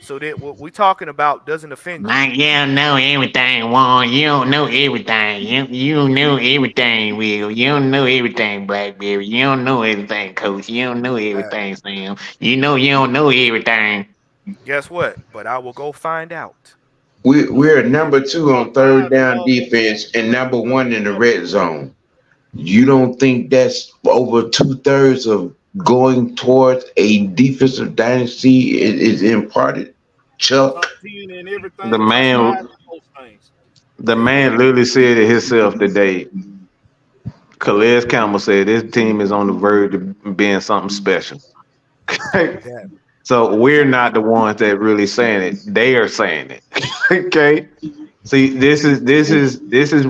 so that what we're talking about doesn't offend you. Mike, you don't know everything, Juan. You don't know everything. You don't know everything, Will. You don't know everything, Blackberry. You don't know everything, Coach. You don't know Uh, everything, Sam. You don't know everything. guess what? But I will go find out. We're number two on third Five is down almost defense and number one in the double. red zone. You don't think that's over 2/3 of going towards a defensive dynasty is imparted, Top Chuck? 10 in The everything, top 5 man, in most things. the man literally said it himself today. Calais Campbell said this team is on the verge of being something special. That So we're not the ones that really saying it. They are saying it. Okay. See, this is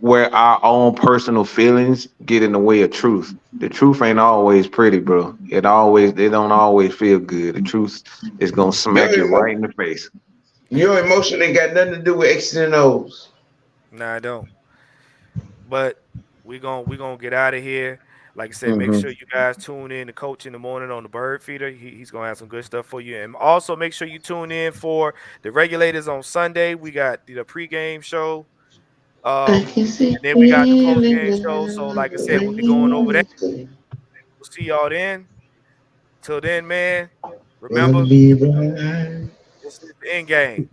where our own personal feelings get in the way of truth. The truth ain't always pretty, bro. It don't always feel good. The truth is gonna smack Your you right emo- in the face. your emotion ain't got nothing to do with X's and O's. nah, I don't. But we gonna get out of here. Like I said, make Hmm. sure you guys tune in to Coach in the morning on the Bird Feeder. He's gonna have some good stuff for you, and also make sure you tune in for the Regulators on Sunday. We got the pregame show, I um, can see and then we got the feeling postgame show. So, now like I said, we'll when be going you over that. understand. We'll see y'all then. Till then, man, Gonna remember be right. this is the end game.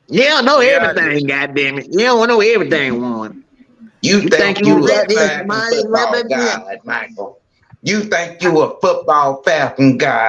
You don't know We out here. everything, goddamn it. You don't know everything, one. You You think think you you a got this, flag man? football god, Michael? You think you a football Falcon god?